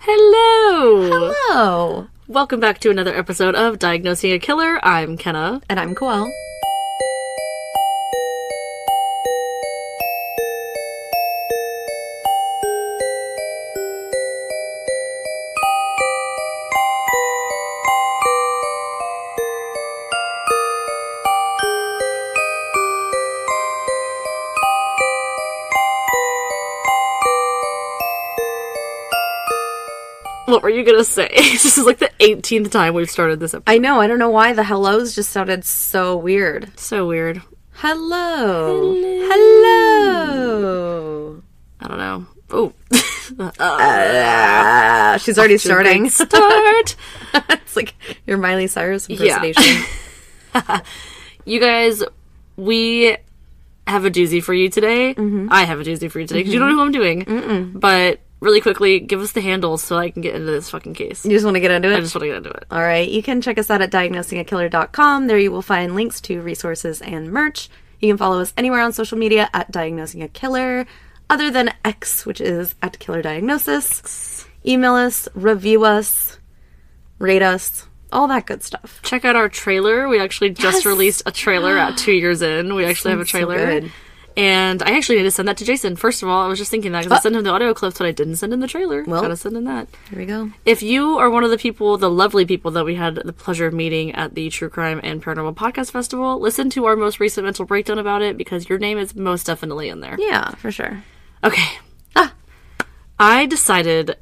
Hello! Hello! Welcome back to another episode of Diagnosing a Killer. I'm Kenna. And I'm Coel. What were you gonna say? This is like the 18th time we've started this episode. I know, I don't know why the hellos just sounded so weird. So weird. Hello. Hello. I don't know. Oh. She's already starting. Start! It's like your Miley Cyrus impersonation. Yeah. You guys, we have a doozy for you today. Mm-hmm. I have a doozy for you today because you don't know who I'm doing. Mm-mm. But really quickly, give us the handles so I can get into this fucking case. You just want to get into it? I just want to get into it. All right. You can check us out at diagnosingakiller.com. There you will find links to resources and merch. You can follow us anywhere on social media at Diagnosing a Killer, other than X, which is at Killer Diagnosis. Email us, review us, rate us, all that good stuff. Check out our trailer. We actually just released a trailer at 2 years in. We actually have a trailer. So good. And I actually need to send that to Jason. First of all, I was just thinking that because I sent him the audio clips, but I didn't send him the trailer. Well, gotta send him that. Here we go. If you are one of the people, the lovely people that we had the pleasure of meeting at the True Crime and Paranormal Podcast Festival, listen to our most recent mental breakdown about it because your name is most definitely in there. Yeah, for sure. Okay. I decided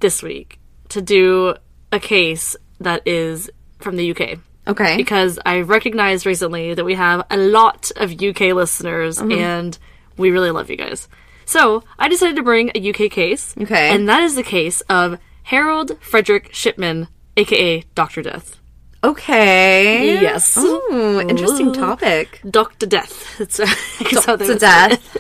this week to do a case that is from the UK. Okay. Because I recognized recently that we have a lot of UK listeners, and we really love you guys. So, I decided to bring a UK case. Okay. And that is the case of Harold Frederick Shipman, A.K.A. Dr. Death. Okay. Yes. Ooh, interesting topic. Dr. Death. It's how they Dr. would say it. Death.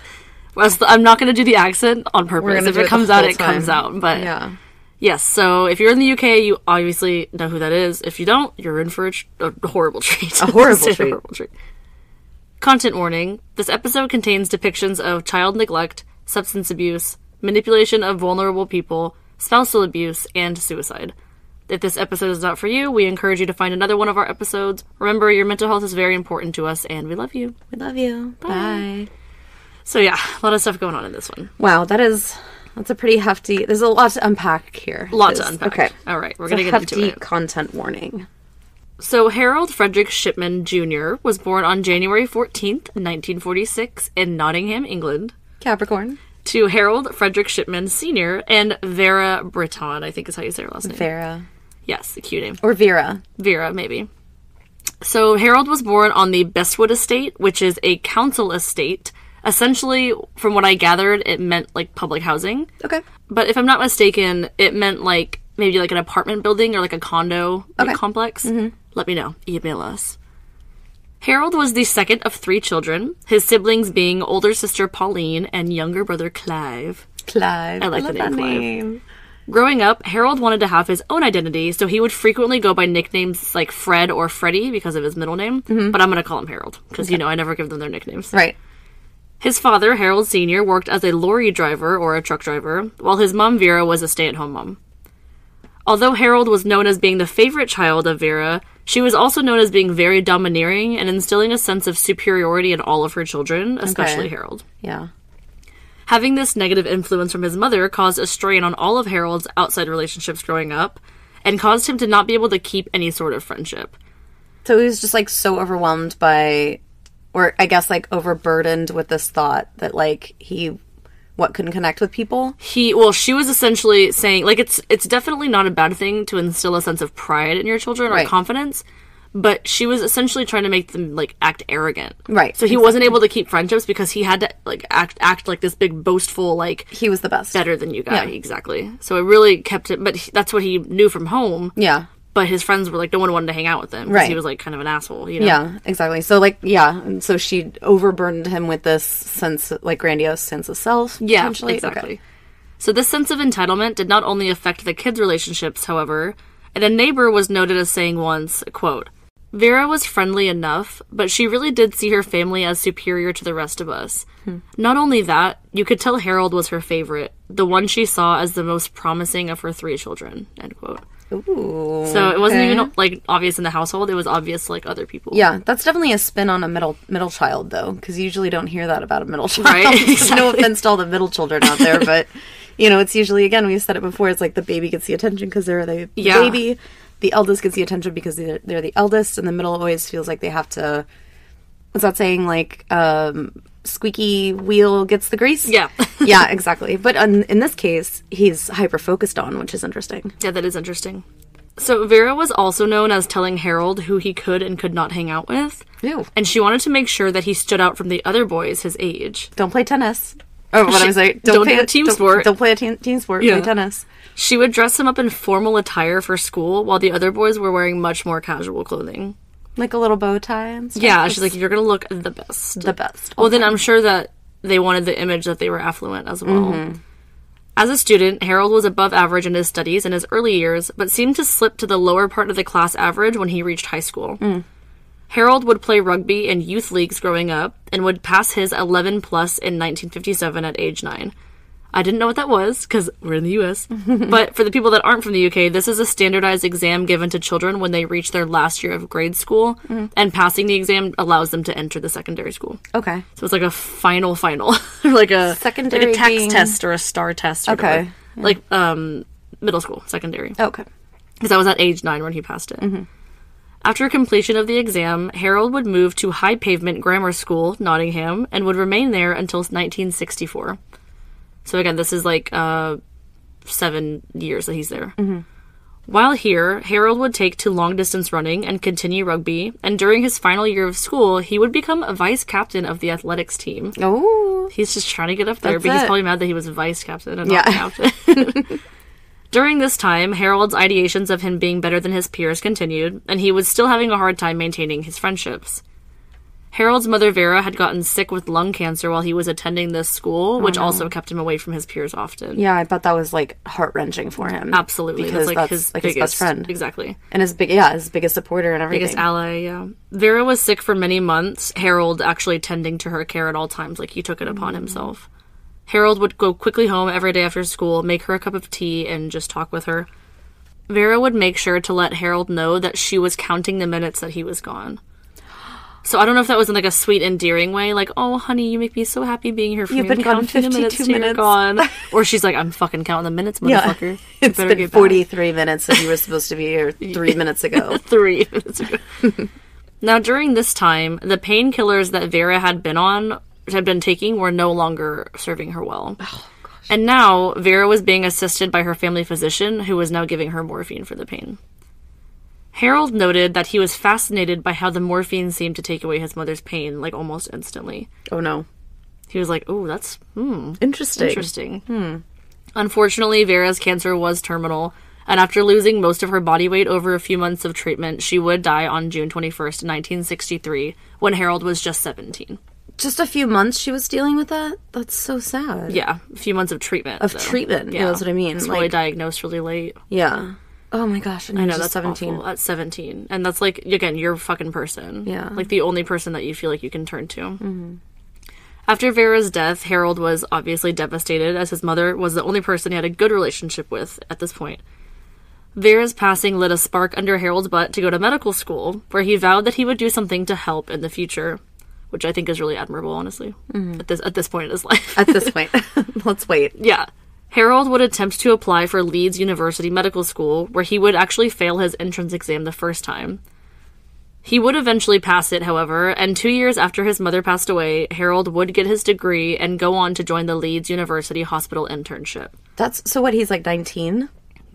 Well, I'm not going to do the accent on purpose. If it comes out, it comes out. But yeah. Yes, so if you're in the UK, you obviously know who that is. If you don't, you're in for a horrible treat. A horrible treat. Content warning. This episode contains depictions of child neglect, substance abuse, manipulation of vulnerable people, spousal abuse, and suicide. If this episode is not for you, we encourage you to find another one of our episodes. Remember, your mental health is very important to us, and we love you. We love you. Bye. So yeah, a lot of stuff going on in this one. Wow, that's a pretty hefty... There's a lot to unpack here. A lot to unpack. Okay. All right, we're going to get into it. Hefty content warning. So Harold Frederick Shipman Jr. was born on January 14th, 1946 in Nottingham, England. Capricorn. To Harold Frederick Shipman Sr. and Vera Britton, I think is how you say her last name. Vera. Yes, a cute name. Or Vera. Vera, maybe. So Harold was born on the Bestwood estate, which is a council estate. Essentially, from what I gathered, it meant, like, public housing. Okay. But if I'm not mistaken, it meant, like, maybe, like, an apartment building or, like, a condo complex. Mm-hmm. Let me know. Email us. Harold was the second of 3 children, his siblings being older sister Pauline and younger brother Clive. I like the name Clive. Growing up, Harold wanted to have his own identity, so he would frequently go by nicknames like Fred or Freddie because of his middle name. Mm-hmm. But I'm going to call him Harold because, I never give them their nicknames. Right. His father, Harold Sr., worked as a lorry driver or a truck driver, while his mom, Vera, was a stay-at-home mom. Although Harold was known as being the favorite child of Vera, she was also known as being very domineering and instilling a sense of superiority in all of her children, especially Harold. Yeah. Having this negative influence from his mother caused a strain on all of Harold's outside relationships growing up, and caused him to not be able to keep any sort of friendship. So he was just, like, so overwhelmed by... Or, I guess, like, overburdened with this thought that, like, he, couldn't connect with people? She was essentially saying, like, it's definitely not a bad thing to instill a sense of pride in your children or confidence, but she was essentially trying to make them, like, act arrogant. Right. So he wasn't able to keep friendships because he had to, like, act like this big, boastful, like... He was the best. Better than you guy, exactly. So it really kept it, but that's what he knew from home. Yeah. But his friends were like, no one wanted to hang out with him. Right. He was like kind of an asshole, Yeah, exactly. So like, and so she overburdened him with this sense, like grandiose sense of self. Yeah, exactly. Okay. So this sense of entitlement did not only affect the kids' relationships, however, and a neighbor was noted as saying once, quote, Vera was friendly enough, but she really did see her family as superior to the rest of us. Not only that, you could tell Harold was her favorite, the one she saw as the most promising of her 3 children, end quote. Ooh. So it wasn't even, like, obvious in the household. It was obvious, like, other people. Yeah, that's definitely a spin on a middle child, though, because you usually don't hear that about a middle child. Right, exactly. No offense to all the middle children out there, but, you know, it's usually, again, we've said it before, it's like the baby gets the attention because they're the baby. The eldest gets the attention because they're the eldest, and the middle always feels like they have to, what's that saying, like, squeaky wheel gets the grease? Yeah. Yeah, exactly. But in this case, he's hyper-focused on, which is interesting. Yeah, that is interesting. So Vera was also known as telling Harold who he could and could not hang out with. Ew. And she wanted to make sure that he stood out from the other boys his age. Don't play tennis. Oh, what I was saying. Don't play a team sport. Don't play a team sport. Yeah. Play tennis. She would dress him up in formal attire for school, while the other boys were wearing much more casual clothing. Like a little bow tie and stuff? Yeah, she's like, you're going to look the best. The best. Well, then I'm sure that they wanted the image that they were affluent as well. As a student, Harold was above average in his studies in his early years, but seemed to slip to the lower part of the class average when he reached high school. Harold would play rugby in youth leagues growing up, and would pass his 11 plus in 1957 at age 9. I didn't know what that was, because we're in the U.S. But for the people that aren't from the U.K., this is a standardized exam given to children when they reach their last year of grade school, and passing the exam allows them to enter the secondary school. Okay. So it's like a final, like a secondary like a tax being... test or a star test. Or okay. Yeah. Like middle school, secondary. Okay. Because I was at age 9 when he passed it. After completion of the exam, Harold would move to High Pavement Grammar School, Nottingham, and would remain there until 1964. So again, this is like 7 years that he's there. While here, Harold would take to long-distance running and continue rugby, and during his final year of school, he would become a vice captain of the athletics team. Oh. He's just trying to get up there, That's but he's it. probably mad that he was vice captain and not captain. During this time, Harold's ideations of him being better than his peers continued, and he was still having a hard time maintaining his friendships. Harold's mother, Vera, had gotten sick with lung cancer while he was attending this school, which also kept him away from his peers often. Yeah, I bet that was, like, heart-wrenching for him. Absolutely. Because that's his like biggest, his best friend. Exactly. And his biggest supporter and everything. Biggest ally, yeah. Vera was sick for many months, Harold actually tending to her care at all times, like he took it upon himself. Harold would go quickly home every day after school, make her a cup of tea, and just talk with her. Vera would make sure to let Harold know that she was counting the minutes that he was gone. So I don't know if that was in, like, a sweet, endearing way, like, oh, honey, you make me so happy being here for me. You've been gone 52 minutes. Gone. Or she's like, I'm fucking counting the minutes, motherfucker. Yeah. It's been 43 minutes and you were supposed to be here 3 minutes ago. 3 minutes ago. Now, during this time, the painkillers that Vera had been taking were no longer serving her well. Oh, gosh. And now, Vera was being assisted by her family physician, who was now giving her morphine for the pain. Harold noted that he was fascinated by how the morphine seemed to take away his mother's pain, like, almost instantly. Oh, no. He was like, oh, that's, Interesting. Unfortunately, Vera's cancer was terminal, and after losing most of her body weight over a few months of treatment, she would die on June 21st, 1963, when Harold was just 17. Just a few months she was dealing with that? That's so sad. Yeah, a few months of treatment. Treatment, yeah, that's what I mean. It's probably diagnosed really late. Yeah. Oh my gosh, and I know, just that's 17. awful. At 17. And that's, like, again, you're a fucking person. Yeah. Like, the only person that you feel like you can turn to. After Vera's death, Harold was obviously devastated, as his mother was the only person he had a good relationship with at this point. Vera's passing lit a spark under Harold's butt to go to medical school, where he vowed that he would do something to help in the future, which I think is really admirable, honestly, at this point in his life. At this point. Let's wait. Yeah. Harold would attempt to apply for Leeds University Medical School, where he would actually fail his entrance exam the first time. He would eventually pass it, however, and 2 years after his mother passed away, Harold would get his degree and go on to join the Leeds University Hospital internship. That's, so what, he's like 19?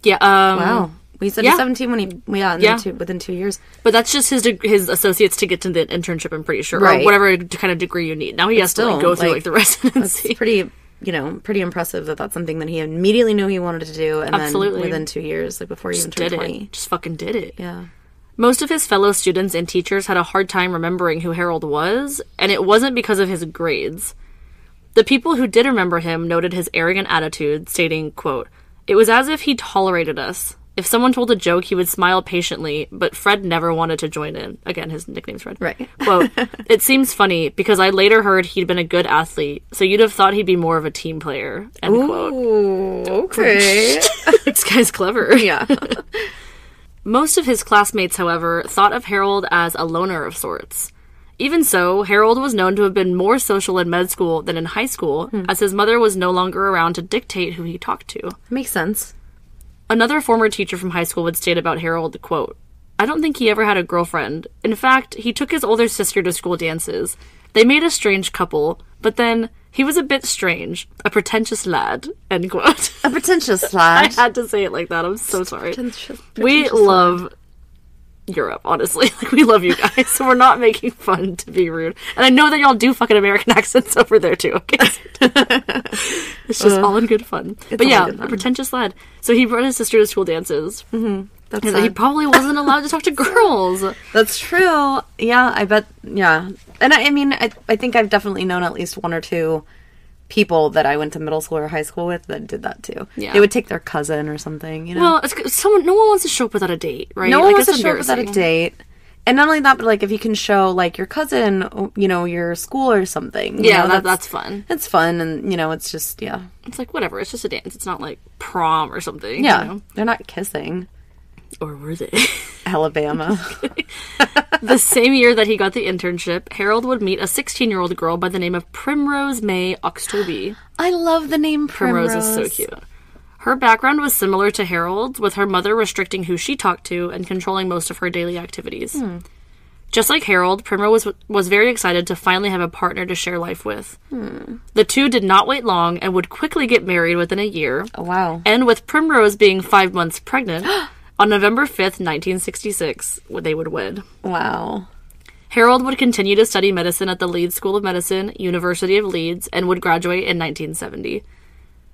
Yeah, Wow. We said he's 17 when he, within 2 years. But that's just his associates to get to the internship, I'm pretty sure. Right. Or whatever kind of degree you need. Now he has to, like, go through, like, the residency. That's pretty, pretty impressive that that's something that he immediately knew he wanted to do. And Absolutely. then within 2 years, like, before he even turned 20. Just fucking did it. Yeah. Most of his fellow students and teachers had a hard time remembering who Harold was, and it wasn't because of his grades. The people who did remember him noted his arrogant attitude, stating, quote, "It was as if he tolerated us. If someone told a joke, he would smile patiently, but Fred never wanted to join in. Again, his nickname's Fred. Right. Quote, "It seems funny because I later heard he'd been a good athlete, so you'd have thought he'd be more of a team player." End quote. Ooh, okay. This guy's clever. Yeah. Most of his classmates, however, thought of Harold as a loner of sorts. Even so, Harold was known to have been more social in med school than in high school, as his mother was no longer around to dictate who he talked to. Makes sense. Another former teacher from high school would state about Harold, quote, "I don't think he ever had a girlfriend. In fact, he took his older sister to school dances. They made a strange couple, but then he was a bit strange. A pretentious lad," end quote. A pretentious I lad. had to say it like that. I'm so sorry. Pretentious We love Europe, honestly. Like, we love you guys, so we're not making fun to be rude. And I know that y'all do fucking American accents over there, too, okay? It's just all in good fun. But yeah, a pretentious lad. So he brought his sister to school dances. Mm-hmm. That's And he probably wasn't allowed to talk to girls. That's true. Yeah, I bet. Yeah. And I mean, I think I've definitely known at least one or two people that I went to middle school or high school with that did that too. Yeah. They would take their cousin or something, you know? Well, no one wants to show up without a date, right? No one Like, wants to it's show up without a embarrassing. date. And not only that, but like if you can show like your cousin, you know, your school or something. Yeah, you know, that's fun. It's fun, and you know, it's just It's like, whatever, it's just a dance. It's not like prom or something. yeah. You know? They're not kissing. Or were they? Alabama. The same year that he got the internship, Harold would meet a 16-year-old girl by the name of Primrose May Oxtoby. I love the name Primrose. Primrose is so cute. Her background was similar to Harold's, with her mother restricting who she talked to and controlling most of her daily activities. Just like Harold, Primrose was very excited to finally have a partner to share life with. The two did not wait long and would quickly get married within a year. Oh, wow. And with Primrose being 5 months pregnant, on November 5th, 1966, they would wed. Wow. Harold would continue to study medicine at the Leeds School of Medicine, University of Leeds, and would graduate in 1970.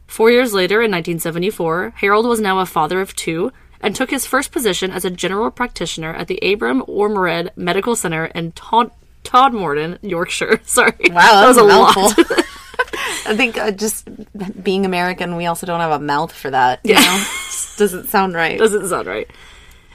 4 years later, in 1974, Harold was now a father of two and took his first position as a general practitioner at the Abram Ormered Medical Center in Todmorden, Yorkshire. Sorry. Wow, that was a lot. mouthful. I think just being American, we also don't have a mouth for that. You know? Just doesn't sound right. Doesn't sound right.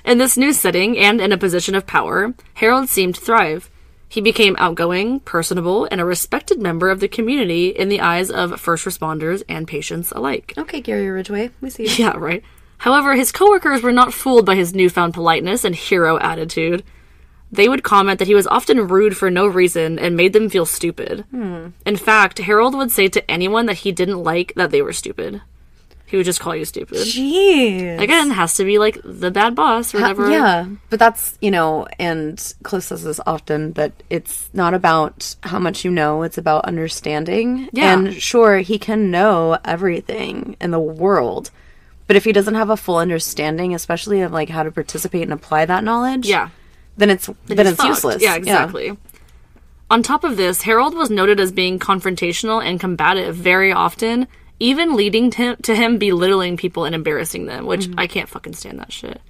In this new setting and in a position of power, Harold seemed to thrive. He became outgoing, personable, and a respected member of the community in the eyes of first responders and patients alike. Okay, Gary Ridgway, we see you. Yeah, right. However, his coworkers were not fooled by his newfound politeness and hero attitude. They would comment that he was often rude for no reason and made them feel stupid. In fact, Harold would say to anyone that he didn't like that they were stupid. He would just call you stupid. Jeez. Again, has to be like the bad boss or whatever. Yeah, but that's, you know, and Cliff says this often, that it's not about how much you know, it's about understanding. Yeah. And sure, he can know everything in the world, but if he doesn't have a full understanding, especially of like how to participate and apply that knowledge, Yeah. then it's fucked. useless. Yeah, exactly. On top of this, Harold was noted as being confrontational and combative very often, even leading to him belittling people and embarrassing them, which I can't fucking stand that shit.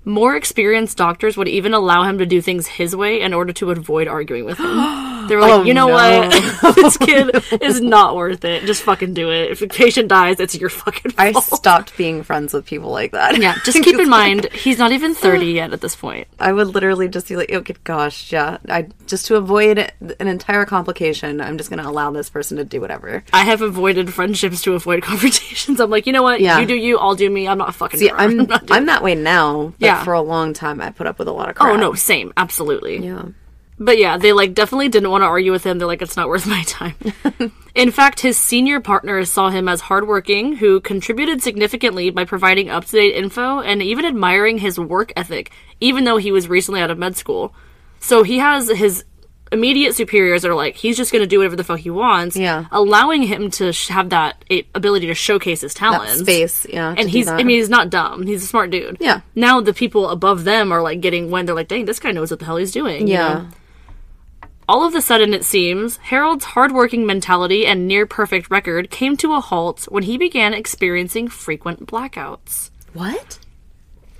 More experienced doctors would even allow him to do things his way in order to avoid arguing with him. They were like, you know what? This kid is not worth it. Just fucking do it. If a patient dies, it's your fucking fault. I stopped being friends with people like that. Yeah, just keep in mind, he's not even 30 yet at this point. I would literally just be like, okay, gosh, yeah. Just to avoid an entire complication, I'm just going to allow this person to do whatever. I have avoided friendships to avoid confrontations. I'm like, you know what? Yeah. You do you, I'll do me. I'm not fucking See, around. I'm that way now, but Yeah. for a long time I put up with a lot of crap. Oh, no, same. Absolutely. Yeah. But yeah, they like definitely didn't want to argue with him. They're like, it's not worth my time. In fact, his senior partners saw him as hardworking, who contributed significantly by providing up-to-date info and even admiring his work ethic, even though he was recently out of med school. So he has his immediate superiors are like, he's just going to do whatever the fuck he wants, Yeah. allowing him to have that ability to showcase his That talents. space, yeah. And he's not dumb. He's a smart dude. Yeah. Now the people above them are like getting when they're like, dang, this guy knows what the hell he's doing. Yeah. You know? All of a sudden, it seems, Harold's hardworking mentality and near-perfect record came to a halt when he began experiencing frequent blackouts. What?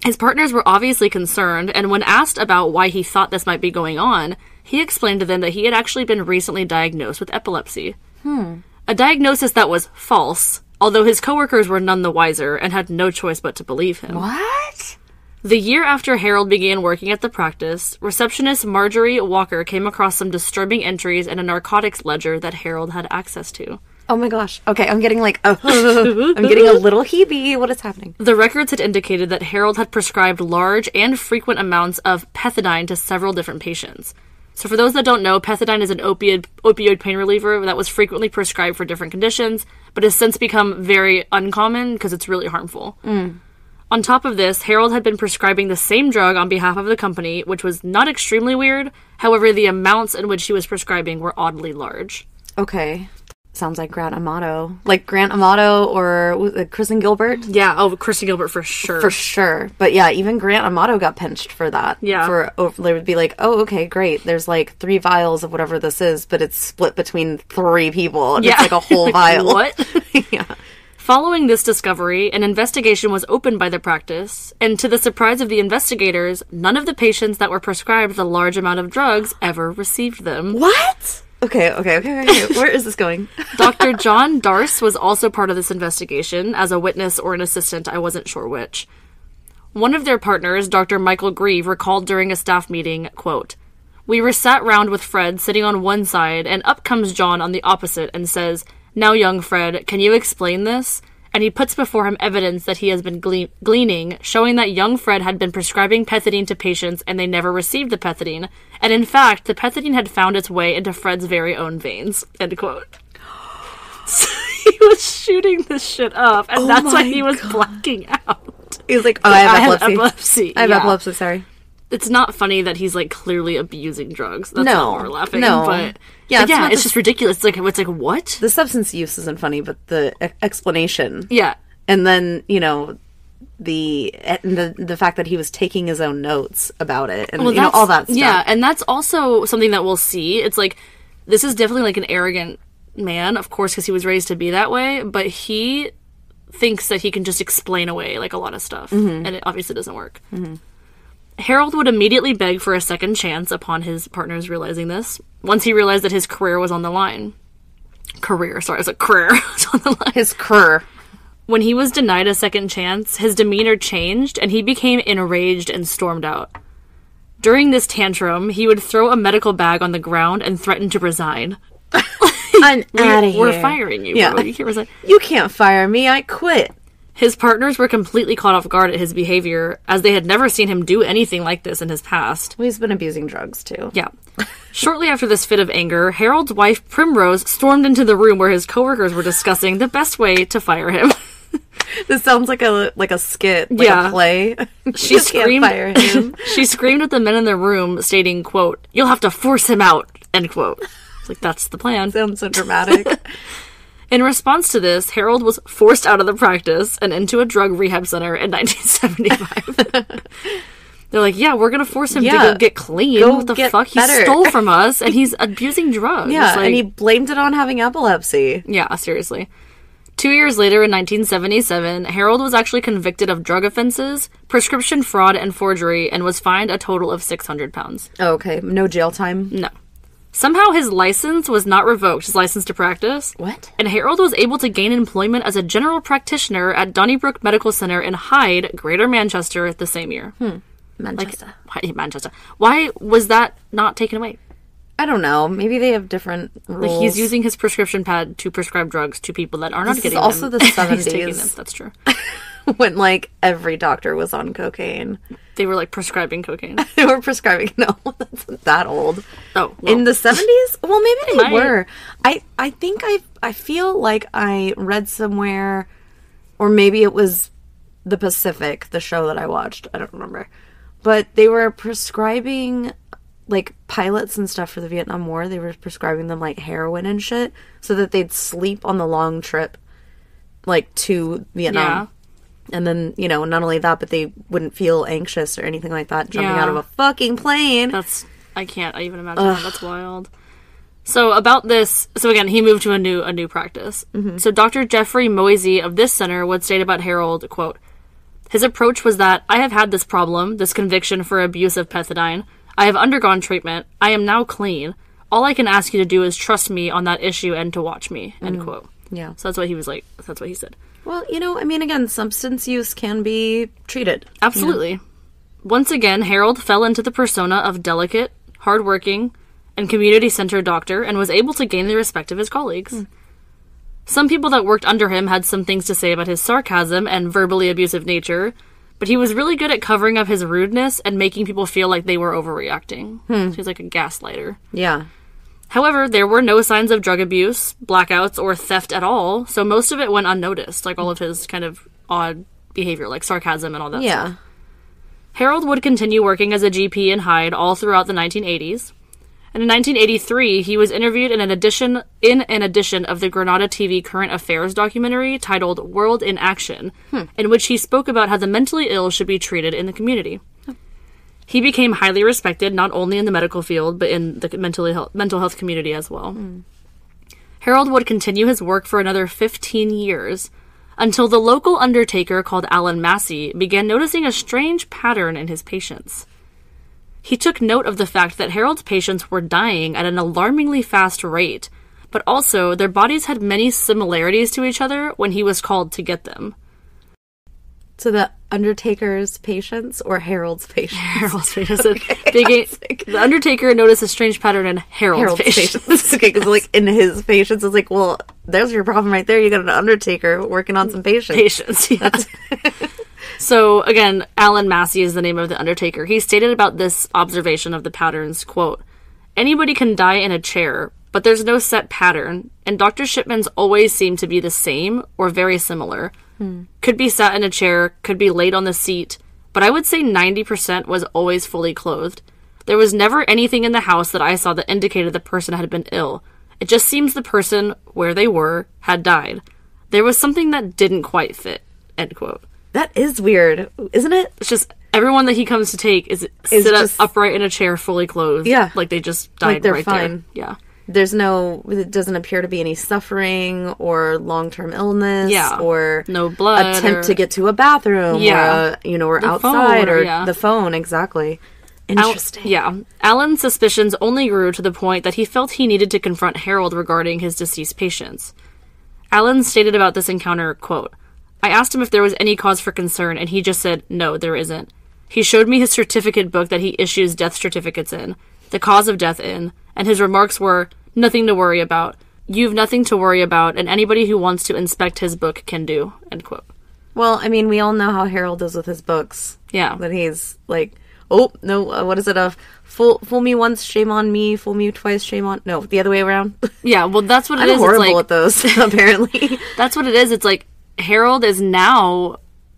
His partners were obviously concerned, and when asked about why he thought this might be going on, he explained to them that he had actually been recently diagnosed with epilepsy. A diagnosis that was false, although his coworkers were none the wiser and had no choice but to believe him. What? The year after Harold began working at the practice, receptionist Marjorie Walker came across some disturbing entries in a narcotics ledger that Harold had access to. Oh my gosh. Okay, I'm getting like, I'm getting a little heebie. What is happening? The records had indicated that Harold had prescribed large and frequent amounts of pethidine to several different patients. So for those that don't know, pethidine is an opioid pain reliever that was frequently prescribed for different conditions, but has since become very uncommon because it's really harmful. On top of this, Harold had been prescribing the same drug on behalf of the company, which was not extremely weird. However, the amounts in which he was prescribing were oddly large. Okay. Sounds like Grant Amato. Like Grant Amato or Kristen Gilbert? Yeah, oh, Kristen Gilbert for sure. For sure. But yeah, even Grant Amato got pinched for that. Yeah. They would be like, oh, okay, great. There's like 3 vials of whatever this is, but it's split between 3 people. And it's like a whole vial. What? Yeah. Following this discovery, an investigation was opened by the practice, and to the surprise of the investigators, none of the patients that were prescribed the large amount of drugs ever received them. What? Okay. Where is this going? Dr. John Darce was also part of this investigation, as a witness or an assistant, I wasn't sure which. One of their partners, Dr. Michael Grieve, recalled during a staff meeting, quote, "We were sat round with Fred sitting on one side, and up comes John on the opposite and says, 'Now, young Fred, can you explain this?' And he puts before him evidence that he has been gleaning, showing that young Fred had been prescribing pethidine to patients and they never received the pethidine. And in fact, the pethidine had found its way into Fred's very own veins." End quote. So he was shooting this shit up, and that's why he was blacking out. He was like, oh, I have epilepsy. I have epilepsy, sorry. It's not funny that he's, like, clearly abusing drugs. That's not why we're laughing. No. But yeah, it's just ridiculous. It's like, what? The substance use isn't funny, but the explanation. Yeah. And then, you know, the fact that he was taking his own notes about it and, all that stuff. Yeah, and that's also something that we'll see. It's like, this is definitely, like, an arrogant man, of course, because he was raised to be that way, but he thinks that he can just explain away, like, a lot of stuff. And it obviously doesn't work. Harold would immediately beg for a second chance upon his partners realizing this, once he realized that his career was on the line. Career was on the line. His career. When he was denied a second chance, his demeanor changed, and he became enraged and stormed out. During this tantrum, he would throw a medical bag on the ground and threaten to resign. I'm out of here. We're firing you. Yeah. Bro. You can't resign. You can't fire me. I quit. His partners were completely caught off guard at his behavior, as they had never seen him do anything like this in his past. Well, he's been abusing drugs, too. Yeah. Shortly after this fit of anger, Harold's wife, Primrose, stormed into the room where his coworkers were discussing the best way to fire him. This sounds like a skit, like a play. She screamed, can't fire him. She screamed at the men in the room, stating, quote, "You'll have to force him out," end quote. It's like, that's the plan. Sounds so dramatic. In response to this, Harold was forced out of the practice and into a drug rehab center in 1975. They're like, yeah, we're going to force him to go get clean. What the fuck? He stole from us, and he's abusing drugs. Yeah, and he blamed it on having epilepsy. Yeah, seriously. 2 years later, in 1977, Harold was actually convicted of drug offenses, prescription fraud, and forgery, and was fined a total of £600. Oh, okay. No jail time? No. Somehow his license was not revoked, his license to practice. What? And Harold was able to gain employment as a general practitioner at Donnybrook Medical Center in Hyde, Greater Manchester, the same year. Manchester. Manchester. Why was that not taken away? I don't know. Maybe they have different rules. Like, he's using his prescription pad to prescribe drugs to people that are not getting them. This is also the 70s. He's taking them. That's true. When, like, every doctor was on cocaine. They were, like, prescribing cocaine. They were prescribing... No, that's not that old. Oh, well. In the 70s? Well, maybe they were. I think I feel like I read somewhere, or maybe it was The Pacific, the show that I watched. I don't remember. But they were prescribing... like, pilots and stuff for the Vietnam War, they were prescribing them, like, heroin and shit, so that they'd sleep on the long trip, like, to Vietnam. Yeah. And then, you know, not only that, but they wouldn't feel anxious or anything like that jumping out of a fucking plane. I can't even imagine that. That's wild. So, about this, so again, he moved to a new practice. Mm-hmm. So, Dr. Jeffrey Moisey of this center would state about Harold, quote, "His approach was that, I have had this problem, this conviction for abuse of pethidine. I have undergone treatment. I am now clean. All I can ask you to do is trust me on that issue and to watch me," end quote. Yeah. So that's what he was like. That's what he said. Well, I mean, again, substance use can be treated. Absolutely. Once again, Harold fell into the persona of delicate, hardworking, and community-centered doctor and was able to gain the respect of his colleagues. Some people that worked under him had some things to say about his sarcasm and verbally abusive nature, but he was really good at covering up his rudeness and making people feel like they were overreacting. So he's like a gaslighter. Yeah. However, there were no signs of drug abuse, blackouts, or theft at all, so most of it went unnoticed, like all of his kind of odd behavior, like sarcasm and all that stuff. Harold would continue working as a GP in Hyde all throughout the 1980s. And in 1983, he was interviewed in an edition of the Granada TV Current Affairs documentary titled World in Action, in which he spoke about how the mentally ill should be treated in the community. He became highly respected not only in the medical field, but in the mental health community as well. Harold would continue his work for another 15 years, until the local undertaker called Alan Massey began noticing a strange pattern in his patients. He took note of the fact that Harold's patients were dying at an alarmingly fast rate, but also their bodies had many similarities to each other when he was called to get them. So the Undertaker's patients or Harold's patients? Harold's patients. The Undertaker noticed a strange pattern in Harold's patients. Okay, because like in his patients, it's like, well, there's your problem right there. You got an Undertaker working on some patients. Patients, yes. So, again, Alan Massey is the name of the Undertaker. He stated about this observation of the patterns, quote, "Anybody can die in a chair, but there's no set pattern, and Dr. Shipman's always seem to be the same or very similar. Could be sat in a chair, could be laid on the seat, but I would say 90% was always fully clothed. There was never anything in the house that I saw that indicated the person had been ill. It just seems the person, where they were, had died. There was something that didn't quite fit," end quote. That is weird, isn't it? It's just everyone that he comes to take is sit just upright in a chair, fully clothed. Yeah. Like they just died like they're right fine. there. Yeah. It doesn't appear to be any suffering or long-term illness or no blood attempt to get to a bathroom or, or the outside phone, or the phone. Exactly. Interesting. Alan's suspicions only grew to the point that he felt he needed to confront Harold regarding his deceased patients. Alan stated about this encounter, quote, "I asked him if there was any cause for concern, and he just said, no, there isn't. He showed me his certificate book that he issues death certificates in, the cause of death in, and his remarks were, nothing to worry about. You've nothing to worry about, and anybody who wants to inspect his book can do," end quote. Well, I mean, we all know how Harold is with his books. Yeah. That he's like, oh, no, what is it? Fool me once, shame on me. Fool me twice, shame on... No, the other way around. Yeah, well, that's what it is. I'm horrible at those, apparently. That's what it is. It's like, Harold is now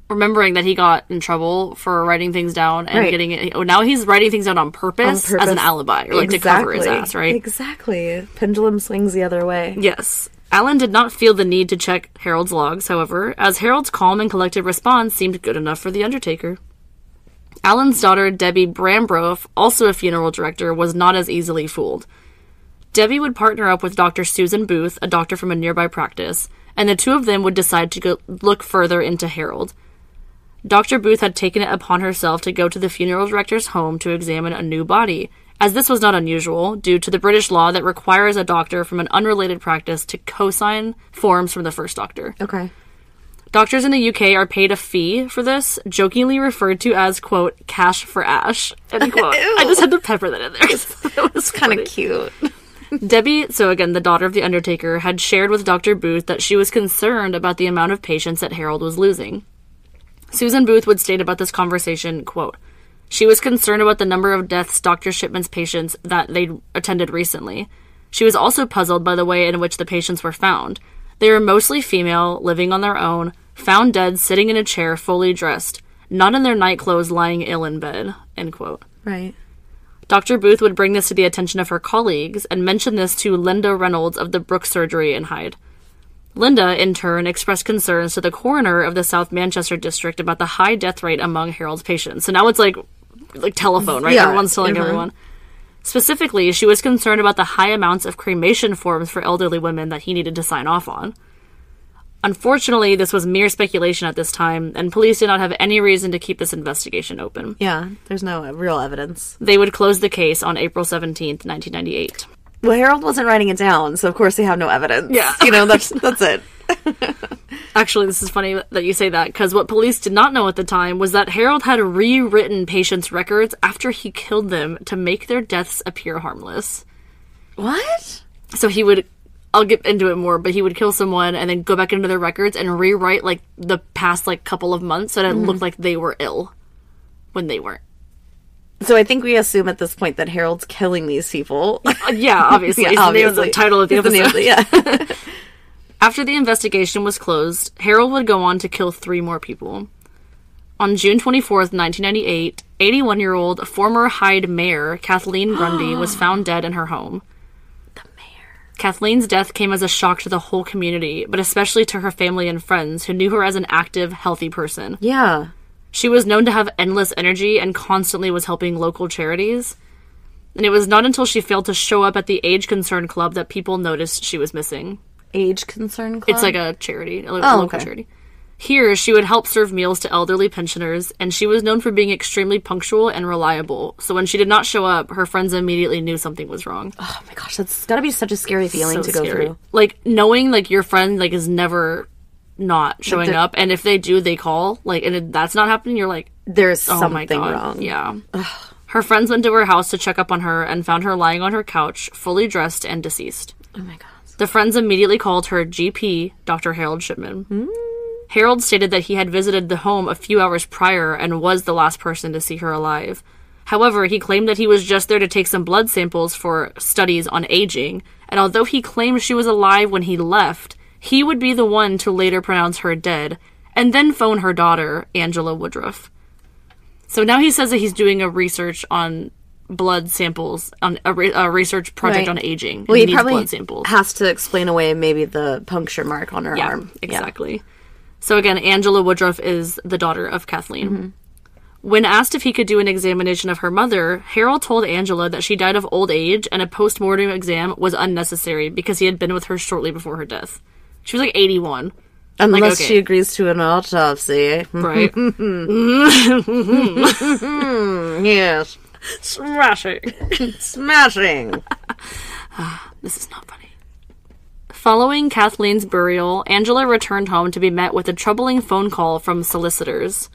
remembering that he got in trouble for writing things down and getting it. Now he's writing things down on purpose as an alibi, or like to cover his ass, right? Exactly. Pendulum swings the other way. Yes. Alan did not feel the need to check Harold's logs, however, as Harold's calm and collected response seemed good enough for the Undertaker. Alan's daughter, Debbie Brambrough, also a funeral director, was not as easily fooled. Debbie would partner up with Dr. Susan Booth, a doctor from a nearby practice, and the two of them would decide to go look further into Harold. Dr. Booth had taken it upon herself to go to the funeral director's home to examine a new body, as this was not unusual, due to the British law that requires a doctor from an unrelated practice to co-sign forms from the first doctor. Okay. Doctors in the UK are paid a fee for this, jokingly referred to as, quote, cash for ash, end quote. I just had to pepper that in there. It was kind of cute. Debbie, so again, the daughter of the Undertaker, had shared with Dr. Booth that she was concerned about the amount of patients that Harold was losing. Susan Booth would state about this conversation, quote, "She was concerned about the number of deaths Dr. Shipman's patients that they'd attended recently. She was also puzzled by the way in which the patients were found. They were mostly female, living on their own, found dead sitting in a chair fully dressed, not in their nightclothes lying ill in bed," end quote. Right. Dr. Booth would bring this to the attention of her colleagues and mention this to Linda Reynolds of the Brooks Surgery in Hyde. Linda, in turn, expressed concerns to the coroner of the South Manchester district about the high death rate among Harold's patients. So now it's like telephone, right? Yeah, Everyone's telling everyone. Specifically, she was concerned about the high amounts of cremation forms for elderly women that he needed to sign off on. Unfortunately, this was mere speculation at this time, and police did not have any reason to keep this investigation open. Yeah, there's no real evidence. They would close the case on April 17th, 1998. Well, Harold wasn't writing it down, so of course they have no evidence. Yeah. You know, that's it. Actually, this is funny that you say that, because what police did not know at the time was that Harold had rewritten patients' records after he killed them to make their deaths appear harmless. What? So he would, I'll get into it more, but he would kill someone and then go back into their records and rewrite, like, the past, like, couple of months so that it looked like they were ill when they weren't. So I think we assume at this point that Harold's killing these people. Yeah, obviously. Yeah, It's obviously. the title of the episode. Yeah. After the investigation was closed, Harold would go on to kill 3 more people. On June 24th, 1998, 81-year-old former Hyde mayor Kathleen Grundy was found dead in her home. The mayor. Kathleen's death came as a shock to the whole community, but especially to her family and friends who knew her as an active, healthy person. Yeah. She was known to have endless energy and constantly was helping local charities. And it was not until she failed to show up at the Age Concern Club that people noticed she was missing. Age Concern Club? It's like a charity, a local charity. Here, she would help serve meals to elderly pensioners, and she was known for being extremely punctual and reliable. So when she did not show up, her friends immediately knew something was wrong. Oh my gosh, that's gotta be such a scary feeling to go through. Like, knowing, like, your friend, like, is never not showing up, and if they do, they call, like, and that's not happening, you're like, there's oh my something God. wrong. Yeah. Her friends went to her house to check up on her and found her lying on her couch, fully dressed and deceased. Oh my God. The friends immediately called her GP, Dr. Harold Shipman. Harold stated that he had visited the home a few hours prior and was the last person to see her alive. However, he claimed that he was just there to take some blood samples for studies on aging, and although he claimed she was alive when he left, he would be the one to later pronounce her dead, and then phone her daughter, Angela Woodruff. So now he says that he's doing a research on blood samples, on a research project on aging. Well, he he needs probably blood samples. has to explain away maybe the puncture mark on her arm. Exactly. Yeah. So again, Angela Woodruff is the daughter of Kathleen. When asked if he could do an examination of her mother, Harold told Angela that she died of old age and a post-mortem exam was unnecessary because he had been with her shortly before her death. She was like 81. Unless she agrees to an autopsy. Right. Yes. Smashing. Smashing. This is not funny. Following Kathleen's burial, Angela returned home to be met with a troubling phone call from solicitors.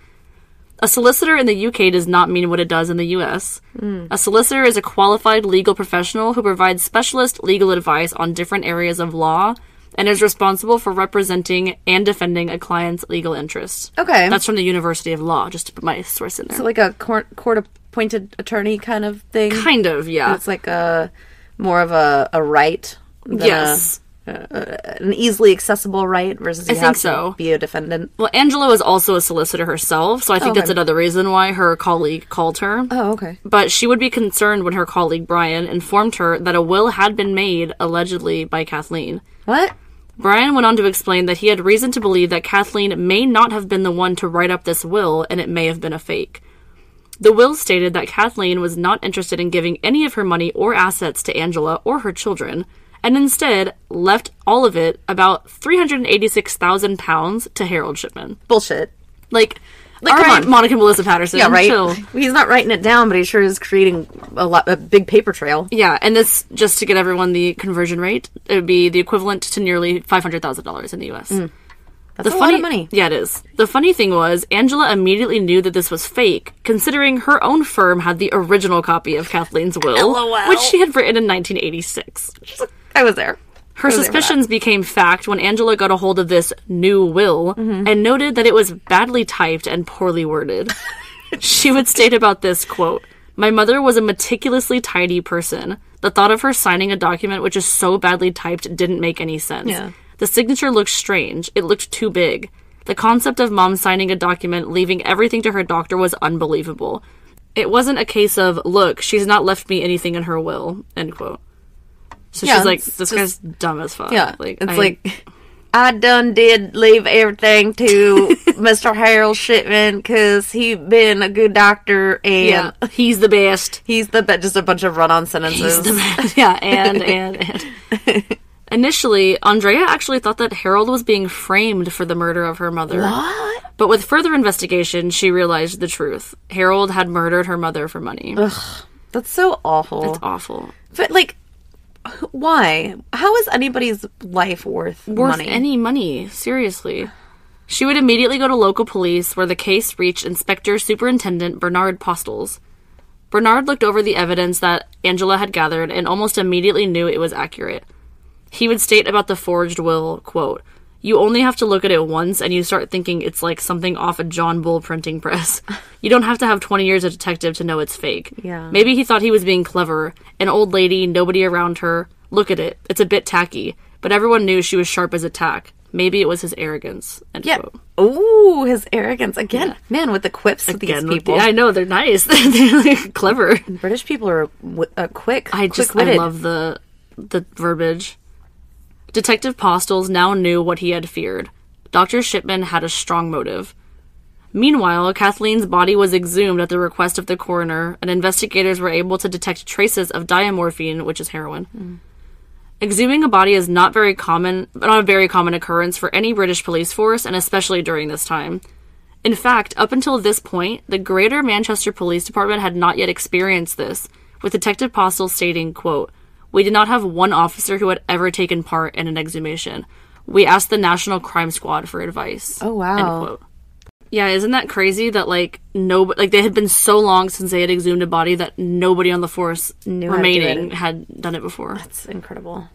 A solicitor in the UK does not mean what it does in the US. A solicitor is a qualified legal professional who provides specialist legal advice on different areas of law and is responsible for representing and defending a client's legal interests. Okay. That's from the University of Law, just to put my source in there. So like a court-appointed attorney kind of thing? Kind of, yeah. It's like more of a right than Yes. an easily accessible right versus you have to be a defendant. Well, Angela was also a solicitor herself, so I think that's another reason why her colleague called her. Oh, okay. But she would be concerned when her colleague Brian informed her that a will had been made, allegedly, by Kathleen. What? Brian went on to explain that he had reason to believe that Kathleen may not have been the one to write up this will, and it may have been a fake. The will stated that Kathleen was not interested in giving any of her money or assets to Angela or her children, and instead left all of it, about £386,000, to Harold Shipman. Bullshit. Like come all right, on. Monica Melissa Patterson. Yeah, right? Chill. He's not writing it down, but he sure is creating a big paper trail. Yeah, and this, just to get everyone the conversion rate, it would be the equivalent to nearly $500,000 in the US. That's a lot of money. Yeah, it is. The funny thing was, Angela immediately knew that this was fake, considering her own firm had the original copy of Kathleen's will, LOL. which she had written in 1986. I was there. Her suspicions became fact when Angela got a hold of this new will and noted that it was badly typed and poorly worded. She would state about this, quote, "My mother was a meticulously tidy person. The thought of her signing a document which is so badly typed didn't make any sense. Yeah. The signature looked strange. It looked too big. The concept of mom signing a document, leaving everything to her doctor was unbelievable. It wasn't a case of, look, she's not left me anything in her will," end quote. So she's like, this guy's dumb as fuck. Yeah. Like, I done did leave everything to Mr. Harold Shipman because he been a good doctor and he's the best. He's the best. Just a bunch of run-on sentences. He's the best. Yeah, and. Initially, Andrea actually thought that Harold was being framed for the murder of her mother. What? But with further investigation, she realized the truth. Harold had murdered her mother for money. Ugh, that's so awful. It's awful. But, like, Why? How is anybody's life worth money? Any money, seriously. She would immediately go to local police, where the case reached Inspector Superintendent Bernard Postles. Bernard looked over the evidence that Angela had gathered and almost immediately knew it was accurate. He would state about the forged will, quote, "You only have to look at it once and you start thinking it's like something off a John Bull printing press. You don't have to have 20 years as a detective to know it's fake." Yeah. Maybe he thought he was being clever. An old lady, nobody around her. Look at it. It's a bit tacky. But everyone knew she was sharp as a tack. Maybe it was his arrogance. End quote. Ooh, his arrogance. Again, man, with the quips of these people. I know, they're nice. They're like, clever. British people are quick. I love the verbiage. Detective Postles now knew what he had feared. Dr. Shipman had a strong motive. Meanwhile, Kathleen's body was exhumed at the request of the coroner, and investigators were able to detect traces of diamorphine, which is heroin. Exhuming a body is not a very common occurrence for any British police force, and especially during this time. In fact, up until this point, the Greater Manchester Police Department had not yet experienced this, with Detective Postles stating, quote, "We did not have one officer who had ever taken part in an exhumation. We asked the National Crime Squad for advice." Oh, wow. End quote. Yeah, isn't that crazy that, they had been so long since they had exhumed a body that nobody on the force remaining had done it before. That's incredible.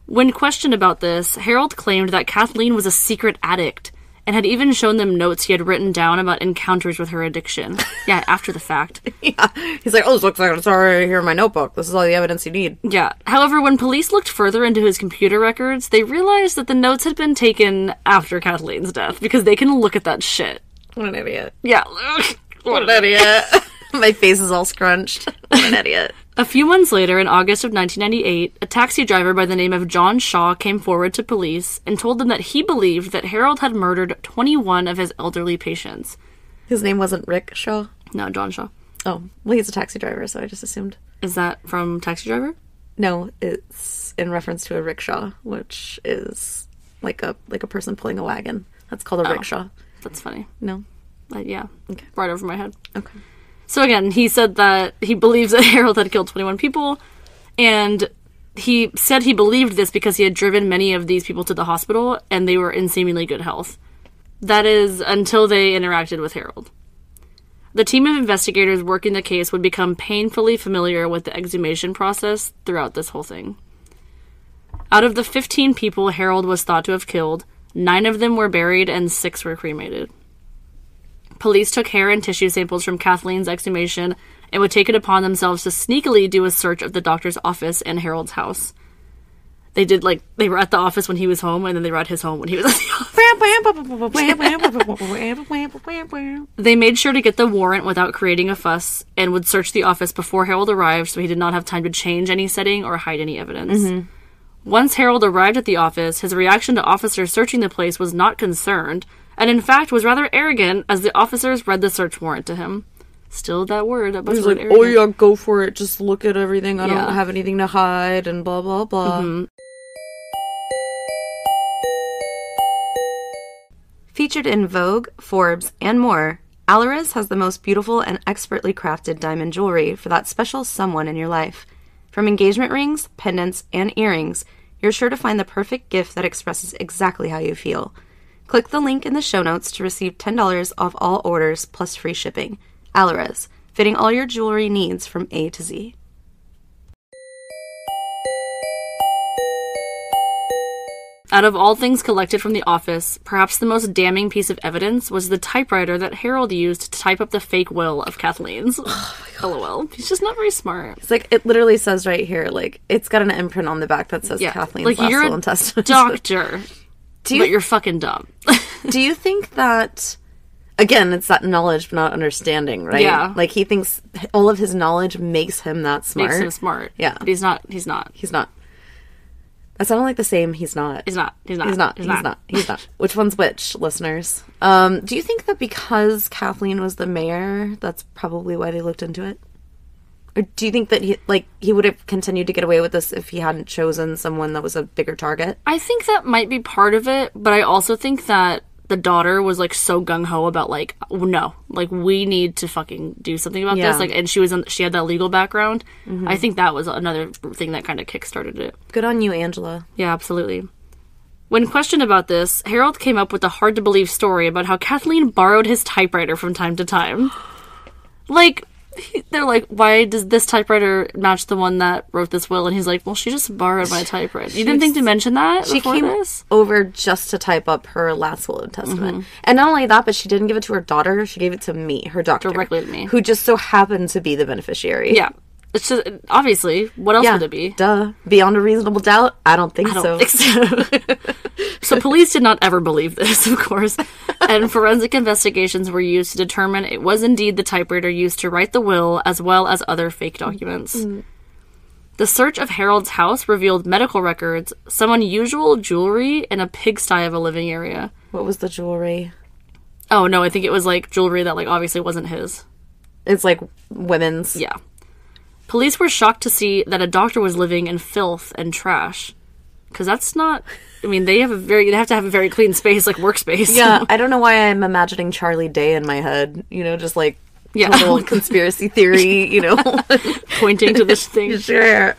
When questioned about this, Harold claimed that Kathleen was a secret addict and had even shown them notes he had written down about encounters with her addiction. Yeah, after the fact. Yeah. He's like, "Oh, this looks like it's already here in my notebook. This is all the evidence you need." Yeah. However, when police looked further into his computer records, they realized that the notes had been taken after Kathleen's death, because they can look at that shit. What an idiot. Yeah. What an idiot. My face is all scrunched. What an idiot. A few months later, in August of 1998, a taxi driver by the name of John Shaw came forward to police and told them that he believed that Harold had murdered 21 of his elderly patients. His name wasn't Rick Shaw? No, John Shaw. Oh, well, he's a taxi driver, so I just assumed. Is that from Taxi Driver? No, it's in reference to a rickshaw, which is like a person pulling a wagon. That's called a rickshaw. That's funny. No? Yeah. Okay. Right over my head. Okay. So again, he said that he believes that Harold had killed 21 people, and he said he believed this because he had driven many of these people to the hospital, and they were in seemingly good health. That is, until they interacted with Harold. The team of investigators working the case would become painfully familiar with the exhumation process throughout this whole thing. Out of the 15 people Harold was thought to have killed, 9 of them were buried and 6 were cremated. Police took hair and tissue samples from Kathleen's exhumation and would take it upon themselves to sneakily do a search of the doctor's office and Harold's house. They were at the office when he was home, and then they were at his home when he was at the office. They made sure to get the warrant without creating a fuss, and would search the office before Harold arrived, so he did not have time to change any setting or hide any evidence. Mm-hmm. Once Harold arrived at the office, his reaction to officers searching the place was not concerned, and in fact was rather arrogant as the officers read the search warrant to him. Still that word. That was like, arrogant. "Oh yeah, go for it. Just look at everything. I don't have anything to hide," and blah, blah, blah. Mm-hmm. Featured in Vogue, Forbes, and more, Allures has the most beautiful and expertly crafted diamond jewelry for that special someone in your life. From engagement rings, pendants, and earrings, you're sure to find the perfect gift that expresses exactly how you feel. Click the link in the show notes to receive $10 off all orders plus free shipping. Allures, fitting all your jewelry needs from A to Z. Out of all things collected from the office, perhaps the most damning piece of evidence was the typewriter that Harold used to type up the fake will of Kathleen's. LOL. He's just not very smart. It's like, it literally says right here, it's got an imprint on the back that says Kathleen's last will and testament. Doctor, but you're fucking dumb. Do you think that, again, it's that knowledge but not understanding, right? Yeah. He thinks all of his knowledge makes him that smart. Makes him smart. Yeah. But he's not. That sounded like the same. He's not. He's not. Which one's which, listeners? Do you think that because Kathleen was the mayor, that's probably why they looked into it? Or do you think that he would have continued to get away with this if he hadn't chosen someone that was a bigger target? I think that might be part of it, but I also think that the daughter was, like, so gung-ho about, like, no, like, we need to fucking do something about this. Like, and she had that legal background. I think that was another thing that kind of kickstarted it. Good on you, Angela. Yeah, absolutely. When questioned about this, Harold came up with a hard-to-believe story about how Kathleen borrowed his typewriter from time to time. Like, they're like, why does this typewriter match the one that wrote this will? And he's like, well, she just borrowed my typewriter. You didn't think to mention that before this? She came over just to type up her last will and testament. And not only that, but she didn't give it to her daughter. She gave it to me, her doctor. Directly to me. Who just so happened to be the beneficiary. Yeah. It's just, obviously, what else would it be? Duh. Beyond a reasonable doubt? I don't think so. So police did not ever believe this, of course, and forensic investigations were used to determine it was indeed the typewriter used to write the will, as well as other fake documents. The search of Harold's house revealed medical records, some unusual jewelry, and a pigsty of a living area. What was the jewelry? Oh, no, I think it was, like, jewelry that, like, obviously wasn't his. It's, like, women's. Yeah. Police were shocked to see that a doctor was living in filth and trash. Because that's not... I mean, they have to have a very clean space, like, workspace. Yeah, I don't know why I'm imagining Charlie Day in my head. You know, just, like, total conspiracy theory, you know. Pointing to this thing. Sure.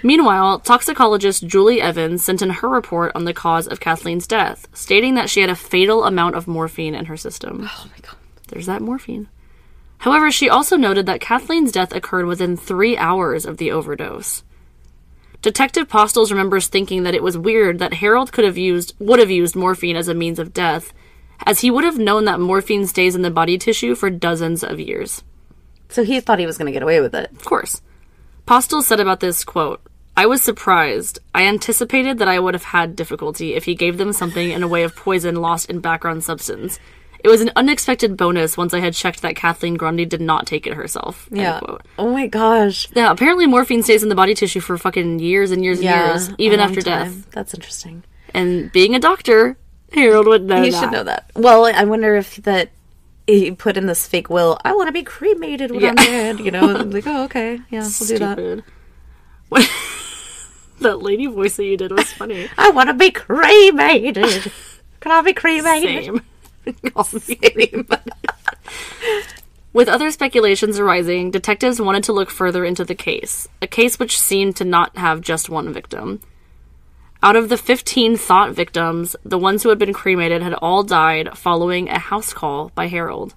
Meanwhile, toxicologist Julie Evans sent in her report on the cause of Kathleen's death, stating that she had a fatal amount of morphine in her system. Oh, my God. There's that morphine. However, she also noted that Kathleen's death occurred within 3 hours of the overdose. Detective Postles remembers thinking that it was weird that Harold would have used morphine as a means of death, as he would have known that morphine stays in the body tissue for dozens of years. So he thought he was going to get away with it. Of course. Postles said about this, quote, I was surprised. I anticipated that I would have had difficulty if he gave them something in a way of poison lost in background substance. It was an unexpected bonus once I had checked that Kathleen Grundy did not take it herself. Yeah. Oh my gosh. Yeah, apparently morphine stays in the body tissue for fucking years and years and years, even after death. That's interesting. And being a doctor, Harold would know that. He should know that. Well, I wonder if that he put in this fake will, I want to be cremated when I'm dead, you know? I'm like, oh, okay. Yeah, we'll do that. That lady voice that you did was funny. I want to be cremated. Can I be cremated? Same. With other speculations arising, detectives wanted to look further into the case, a case which seemed to not have just one victim. Out of the 15 thought victims, the ones who had been cremated had all died following a house call by Harold.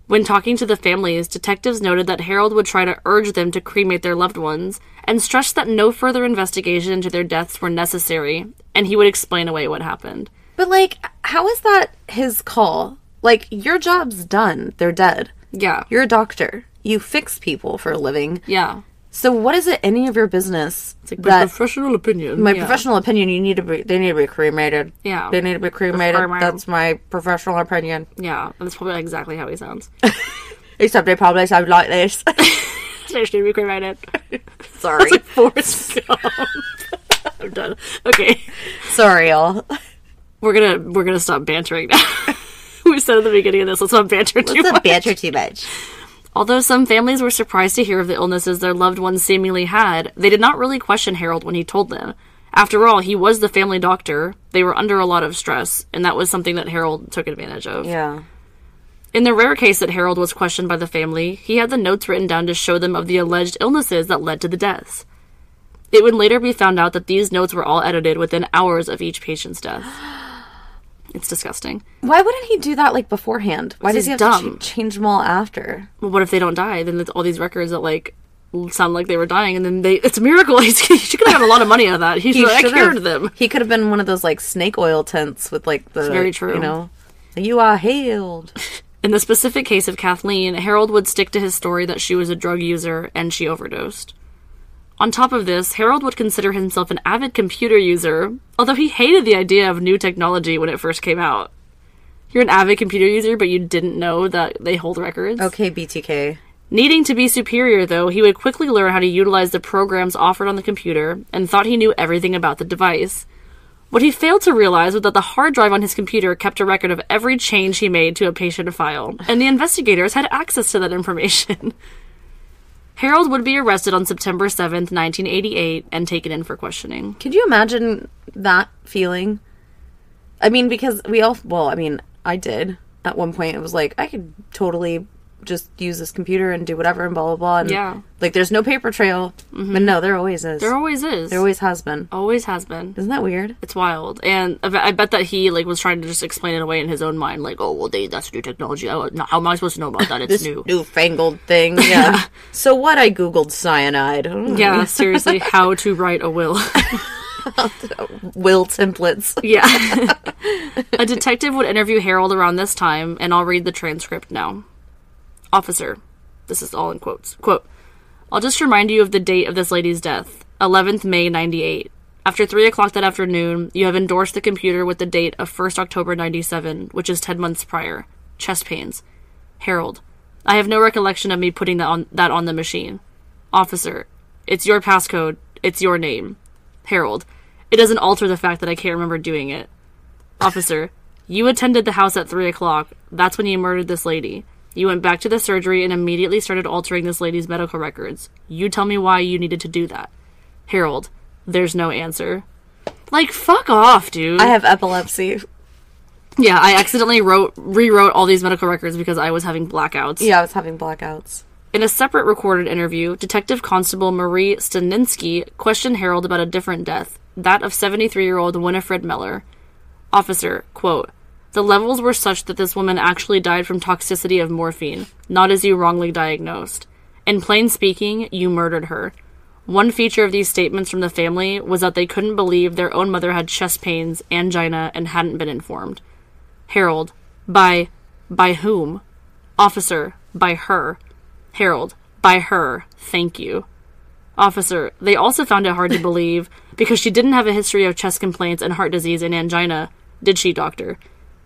When talking to the families, detectives noted that Harold would try to urge them to cremate their loved ones, and stressed that no further investigation into their deaths were necessary, and he would explain away what happened. But, like, how is that his call? Like, your job's done. They're dead. Yeah. You're a doctor. You fix people for a living. Yeah. So what is it any of your business? It's like my professional opinion. My professional opinion, they need to be cremated. Yeah. They need to be cremated. That's my professional opinion. Yeah. That's probably exactly how he sounds. Except they probably sound like this. They should be cremated. Sorry. Like Forrest Gump. I'm done. Okay. Sorry, y'all. We're gonna stop bantering now. We said at the beginning of this, let's not banter too much. Let's not banter too much. Although some families were surprised to hear of the illnesses their loved ones seemingly had, they did not really question Harold when he told them. After all, he was the family doctor. They were under a lot of stress, and that was something that Harold took advantage of. Yeah. In the rare case that Harold was questioned by the family, he had the notes written down to show them of the alleged illnesses that led to the deaths. It would later be found out that these notes were all edited within hours of each patient's death. It's disgusting. Why wouldn't he do that, like, beforehand? Why does he have to change them all after? Well, what if they don't die? Then there's all these records that, like, sound like they were dying, and then it's a miracle. He could have had a lot of money out of that. He cured them. He could have been one of those, like, snake oil tents with, like, the... It's very true. You know, you are healed. In the specific case of Kathleen, Harold would stick to his story that she was a drug user and she overdosed. On top of this, Harold would consider himself an avid computer user, although he hated the idea of new technology when it first came out. You're an avid computer user, but you didn't know that they hold records? Okay, BTK. Needing to be superior, though, he would quickly learn how to utilize the programs offered on the computer and thought he knew everything about the device. What he failed to realize was that the hard drive on his computer kept a record of every change he made to a patient file, and the investigators had access to that information. Harold would be arrested on September 7th, 1988, and taken in for questioning. Could you imagine that feeling? I mean, because I did. At one point, it was like, I could totally just use this computer and do whatever and blah, blah, blah. And, yeah. like, there's no paper trail. Mm-hmm. But no, there always is. There always is. There always has been. Always has been. Isn't that weird? It's wild. And I bet that he, like, was trying to just explain it away in his own mind. Like, oh, well, that's new technology. How am I supposed to know about that? It's this new. Newfangled thing. Yeah. So what? I Googled cyanide. Yeah, seriously. How to write a will. Will templates. Yeah. A detective would interview Harold around this time, and I'll read the transcript now. Officer. This is all in quotes. Quote, I'll just remind you of the date of this lady's death, 11th May 98. After 3 o'clock that afternoon, you have endorsed the computer with the date of 1st October 97, which is 10 months prior. Chest pains. Harold. I have no recollection of me putting that on the machine. Officer. It's your passcode. It's your name. Harold. It doesn't alter the fact that I can't remember doing it. Officer. You attended the house at 3 o'clock. That's when you murdered this lady. You went back to the surgery and immediately started altering this lady's medical records. You tell me why you needed to do that. Harold. There's no answer. Like, fuck off, dude. I have epilepsy. Yeah, I accidentally rewrote all these medical records because I was having blackouts. Yeah, I was having blackouts. In a separate recorded interview, Detective Constable Marie Staninsky questioned Harold about a different death, that of 73-year-old Winifred Meller. Officer, quote, the levels were such that this woman actually died from toxicity of morphine, not as you wrongly diagnosed. In plain speaking, you murdered her. One feature of these statements from the family was that they couldn't believe their own mother had chest pains, angina, and hadn't been informed. Harold, by whom? Officer, by her. Harold, by her, thank you. Officer, they also found it hard to believe because she didn't have a history of chest complaints and heart disease and angina. Did she, doctor?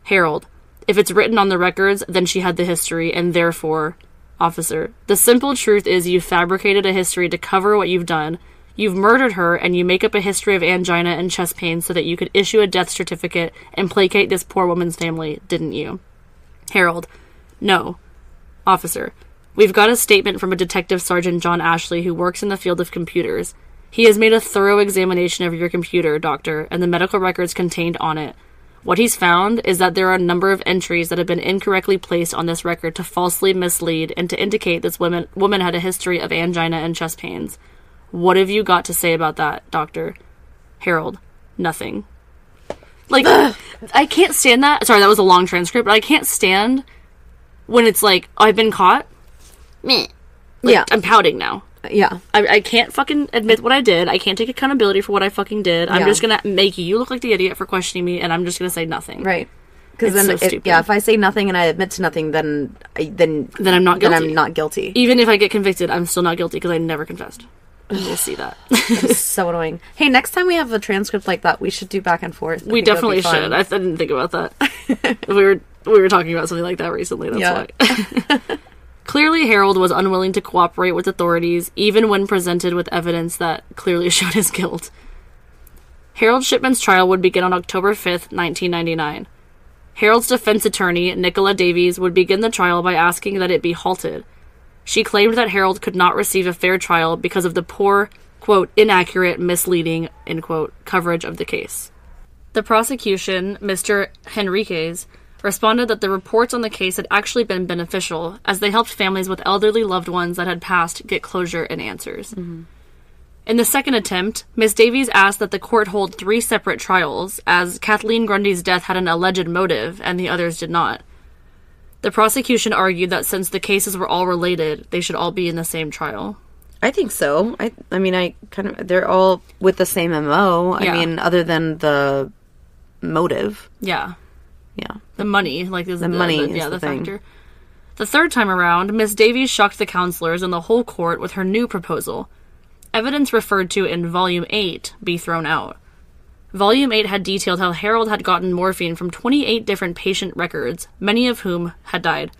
Harold, if it's written on the records, then she had the history, and therefore... Officer, the simple truth is you fabricated a history to cover what you've done. You've murdered her, and you make up a history of angina and chest pains so that you could issue a death certificate and placate this poor woman's family, didn't you? Harold, no. Officer, we've got a statement from a Detective Sergeant John Ashley who works in the field of computers. He has made a thorough examination of your computer, doctor, and the medical records contained on it. What he's found is that there are a number of entries that have been incorrectly placed on this record to falsely mislead and to indicate this woman had a history of angina and chest pains. What have you got to say about that, doctor? Harold, nothing. Like, I can't stand that. Sorry, that was a long transcript, but I can't stand when it's like, oh, I've been caught. Meh. Like, yeah. I'm pouting now. Yeah. I can't fucking admit what I did. I can't take accountability for what I fucking did. I'm just gonna make you look like the idiot for questioning me, and I'm just gonna say nothing. Right. Because then, so if I say nothing and I admit to nothing, then I'm not guilty. Then I'm not guilty. Even if I get convicted, I'm still not guilty because I never confessed. You'll see that. That's so annoying. Hey, next time we have a transcript like that, we should do back and forth. We definitely should. I didn't think about that. we were talking about something like that recently. That's why. Clearly, Harold was unwilling to cooperate with authorities, even when presented with evidence that clearly showed his guilt. Harold Shipman's trial would begin on October 5th, 1999. Harold's defense attorney, Nicola Davies, would begin the trial by asking that it be halted. She claimed that Harold could not receive a fair trial because of the poor, quote, inaccurate, misleading, end quote, coverage of the case. The prosecution, Mr. Henriquez, responded that the reports on the case had actually been beneficial, as they helped families with elderly loved ones that had passed get closure and answers. Mm-hmm. In the second attempt, Ms. Davies asked that the court hold 3 separate trials, as Kathleen Grundy's death had an alleged motive, and the others did not. The prosecution argued that since the cases were all related, they should all be in the same trial. I think so. I mean, they're all with the same MO. Yeah. I mean, other than the motive. Yeah. Yeah. The money, like, is the money is the thing. factor. The third time around, Miss Davies shocked the counselors and the whole court with her new proposal. Evidence referred to in Volume 8 be thrown out. Volume 8 had detailed how Harold had gotten morphine from 28 different patient records, many of whom had died.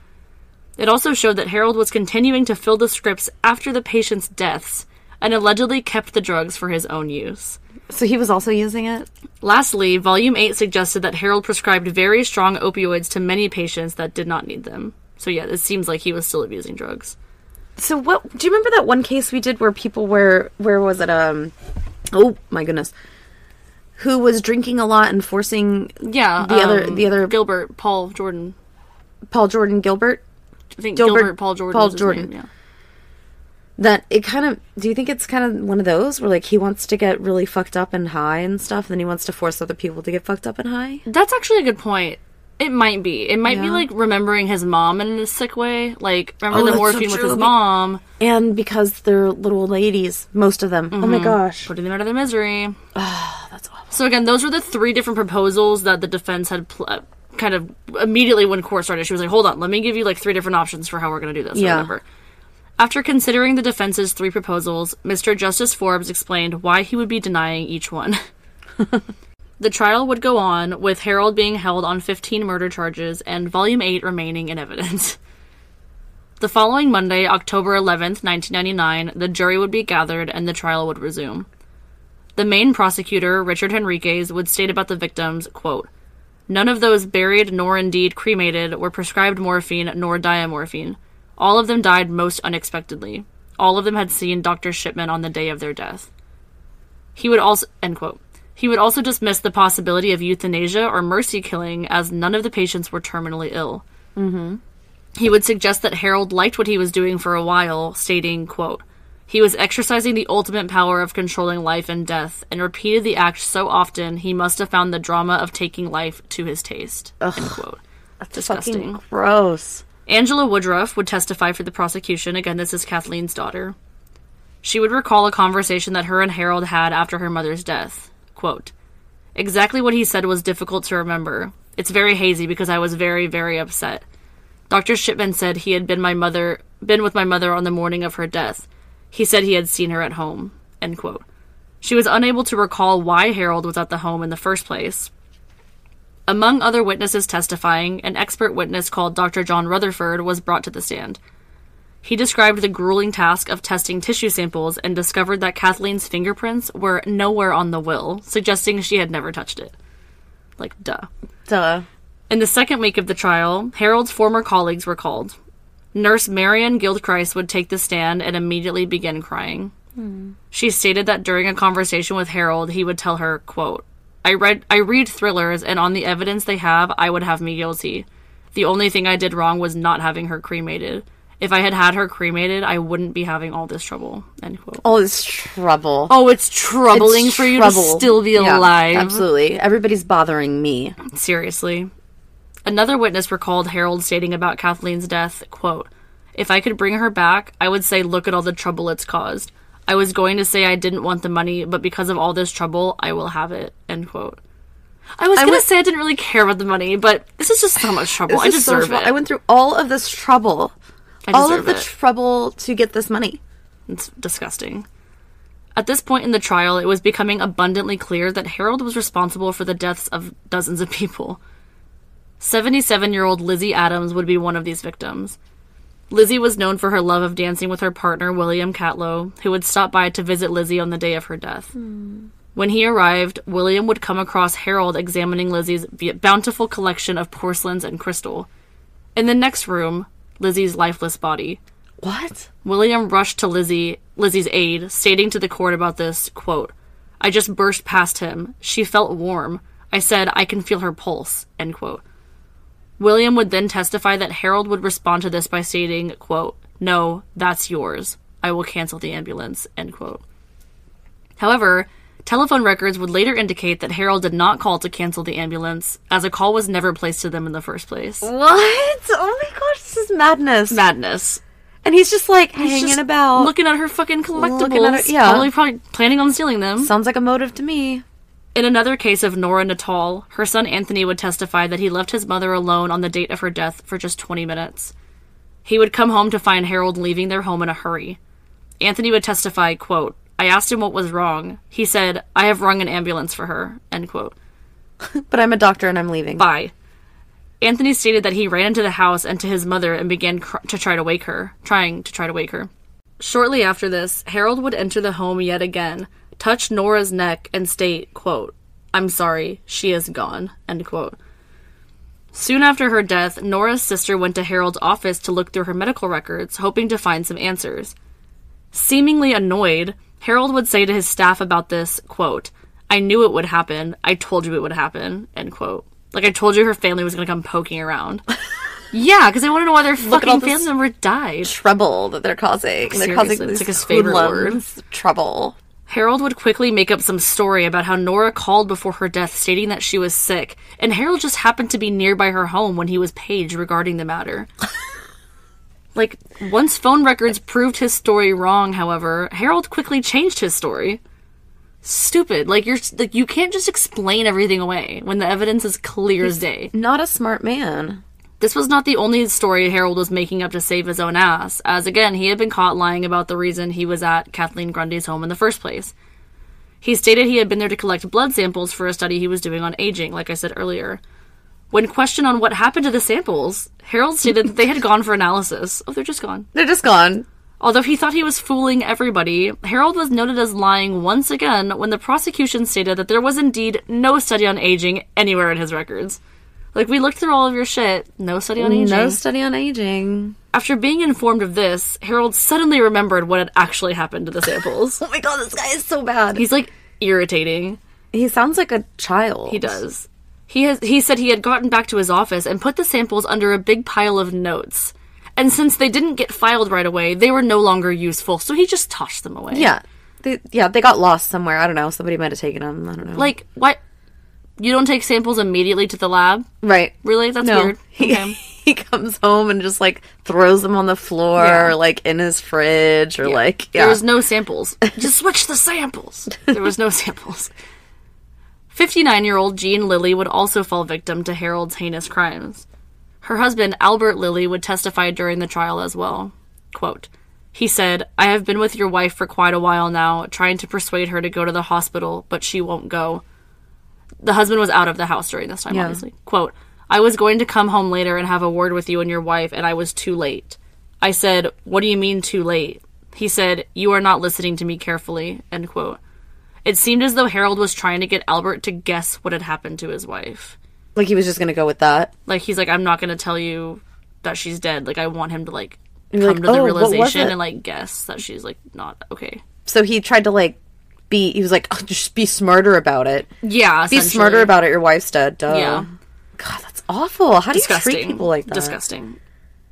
It also showed that Harold was continuing to fill the scripts after the patients' deaths, and allegedly kept the drugs for his own use. So he was also using it? Lastly, Volume 8 suggested that Harold prescribed very strong opioids to many patients that did not need them. So yeah, it seems like he was still abusing drugs. So what, do you remember that one case we did where people were, where was it, oh my goodness, who was drinking a lot and forcing the other Paul Jordan Gilbert. I think Gilbert Paul Jordan. Paul Jordan. Name, yeah. That it kind of, do you think it's kind of one of those where, like, he wants to get really fucked up and high and stuff, and then he wants to force other people to get fucked up and high? That's actually a good point. It might be. It might be, like, remembering his mom in a sick way. Like, remember the morphine with his mom. And because they're little ladies, most of them. Mm-hmm. Oh my gosh. Putting them out of their misery. Oh, that's awful. So again, those were the 3 different proposals that the defense had kind of immediately when court started. She was like, hold on, let me give you, like, 3 different options for how we're going to do this. Yeah. Or whatever. After considering the defense's 3 proposals, Mr. Justice Forbes explained why he would be denying each one. The trial would go on, with Harold being held on 15 murder charges and Volume 8 remaining in evidence. The following Monday, October 11th, 1999, the jury would be gathered and the trial would resume. The main prosecutor, Richard Henriquez, would state about the victims, quote, "None of those buried nor indeed cremated were prescribed morphine nor diamorphine. All of them died most unexpectedly. All of them had seen Dr. Shipman on the day of their death." He would also, end quote. He would also dismiss the possibility of euthanasia or mercy killing, as none of the patients were terminally ill. Mm-hmm. He would suggest that Harold liked what he was doing for a while, stating, quote, "He was exercising the ultimate power of controlling life and death, and repeated the act so often he must have found the drama of taking life to his taste." Ugh, end quote. That's disgusting. Gross. Angela Woodruff would testify for the prosecution. Again, this is Kathleen's daughter. She would recall a conversation that her and Harold had after her mother's death. Quote, "Exactly what he said was difficult to remember. It's very hazy because I was very, very upset. Dr. Shipman said he had been with my mother on the morning of her death. He said he had seen her at home." End quote. She was unable to recall why Harold was at the home in the first place. Among other witnesses testifying, an expert witness called Dr. John Rutherford was brought to the stand. He described the grueling task of testing tissue samples and discovered that Kathleen's fingerprints were nowhere on the will, suggesting she had never touched it. Like, duh. Duh. In the second week of the trial, Harold's former colleagues were called. Nurse Marian Gildchrist would take the stand and immediately begin crying. She stated that during a conversation with Harold, he would tell her, quote, I read thrillers, and on the evidence they have, I would have me guilty. The only thing I did wrong was not having her cremated. If I had had her cremated, I wouldn't be having all this trouble." End quote. All this trouble. Oh, it's troubling for you to still be alive. Absolutely. Everybody's bothering me. Seriously. Another witness recalled Harold stating about Kathleen's death, quote, "If I could bring her back, I would say, look at all the trouble it's caused. I was going to say I didn't want the money, but because of all this trouble, I will have it." End quote. I was going to say I didn't really care about the money, but this is just so much trouble. I deserve it. I went through all of this trouble. All of the trouble to get this money. It's disgusting. At this point in the trial, it was becoming abundantly clear that Harold was responsible for the deaths of dozens of people. 77-year-old Lizzie Adams would be one of these victims. Lizzie was known for her love of dancing with her partner, William Catlow, who would stop by to visit Lizzie on the day of her death. When he arrived, William would come across Harold examining Lizzie's bountiful collection of porcelains and crystal. In the next room, Lizzie's lifeless body. What? William rushed to Lizzie's aid, stating to the court about this, quote, "I just burst past him. She felt warm. I said, I can feel her pulse." End quote. William would then testify that Harold would respond to this by stating, quote, "No, that's yours. I will cancel the ambulance." End quote. However, telephone records would later indicate that Harold did not call to cancel the ambulance, as a call was never placed to them in the first place. What? Oh my gosh, this is madness. Madness. And he's just like hanging about. Looking at her fucking collectibles. Probably planning on stealing them. Sounds like a motive to me. In another case of Nora Natal, her son Anthony would testify that he left his mother alone on the date of her death for just 20 minutes. He would come home to find Harold leaving their home in a hurry. Anthony would testify, quote, "I asked him what was wrong. He said, I have rung an ambulance for her." End quote. But I'm a doctor and I'm leaving. Bye. Anthony stated that he ran into the house and to his mother and began trying to try to wake her. Shortly after this, Harold would enter the home yet again, touch Nora's neck, and state, quote, "I'm sorry, she is gone." End quote. Soon after her death, Nora's sister went to Harold's office to look through her medical records, hoping to find some answers. Seemingly annoyed, Harold would say to his staff about this, quote, I knew it would happen. I told you it would happen, end quote. Like, I told you her family was going to come poking around. Yeah, because they want to know why their fucking family member died. Trouble that they're causing. They're causing it's like his favorite word. Trouble. Harold would quickly make up some story about how Nora called before her death stating that she was sick, and Harold just happened to be nearby her home when he was paged regarding the matter. Like, once phone records proved his story wrong, however, Harold quickly changed his story. Stupid. Like, you can't just explain everything away when the evidence is clear as day. Not a smart man. This was not the only story Harold was making up to save his own ass, as again, he had been caught lying about the reason he was at Kathleen Grundy's home in the first place. He stated he had been there to collect blood samples for a study he was doing on aging, like I said earlier. When questioned on what happened to the samples, Harold stated that they had gone for analysis. Oh, they're just gone. They're just gone. Although he thought he was fooling everybody, Harold was noted as lying once again when the prosecution stated that there was indeed no study on aging anywhere in his records. Like, we looked through all of your shit. No study on aging. No study on aging. After being informed of this, Harold suddenly remembered what had actually happened to the samples. Oh my god, this guy is so bad. He's, like, irritating. He sounds like a child. He does. He said he had gotten back to his office and put the samples under a big pile of notes. And since they didn't get filed right away, they were no longer useful, so he just tossed them away. Yeah. They got lost somewhere. I don't know. Somebody might have taken them. I don't know. Like, what? You don't take samples immediately to the lab? Right. Really? That's weird. Okay. He comes home and just, like, throws them on the floor, or, like, in his fridge, or, like, There was no samples. Just switch the samples. There was no samples. 59-year-old Jean Lilly would also fall victim to Harold's heinous crimes. Her husband, Albert Lilly, would testify during the trial as well. Quote, he said, I have been with your wife for quite a while now, trying to persuade her to go to the hospital, but she won't go. The husband was out of the house during this time, obviously. Quote, I was going to come home later and have a word with you and your wife, and I was too late. I said, what do you mean too late? He said, you are not listening to me carefully, end quote. It seemed as though Harold was trying to get Albert to guess what had happened to his wife. Like, he was just gonna go with that? Like, he's like, I'm not gonna tell you that she's dead. Like, I want him to, like, come to the realization and, like, guess that she's, like, not okay. So he tried to, like, he was like, oh, just be smarter about it. Yeah, be smarter about it, your wife's dead, duh. Yeah. God, that's awful. How do you treat people like that? Disgusting.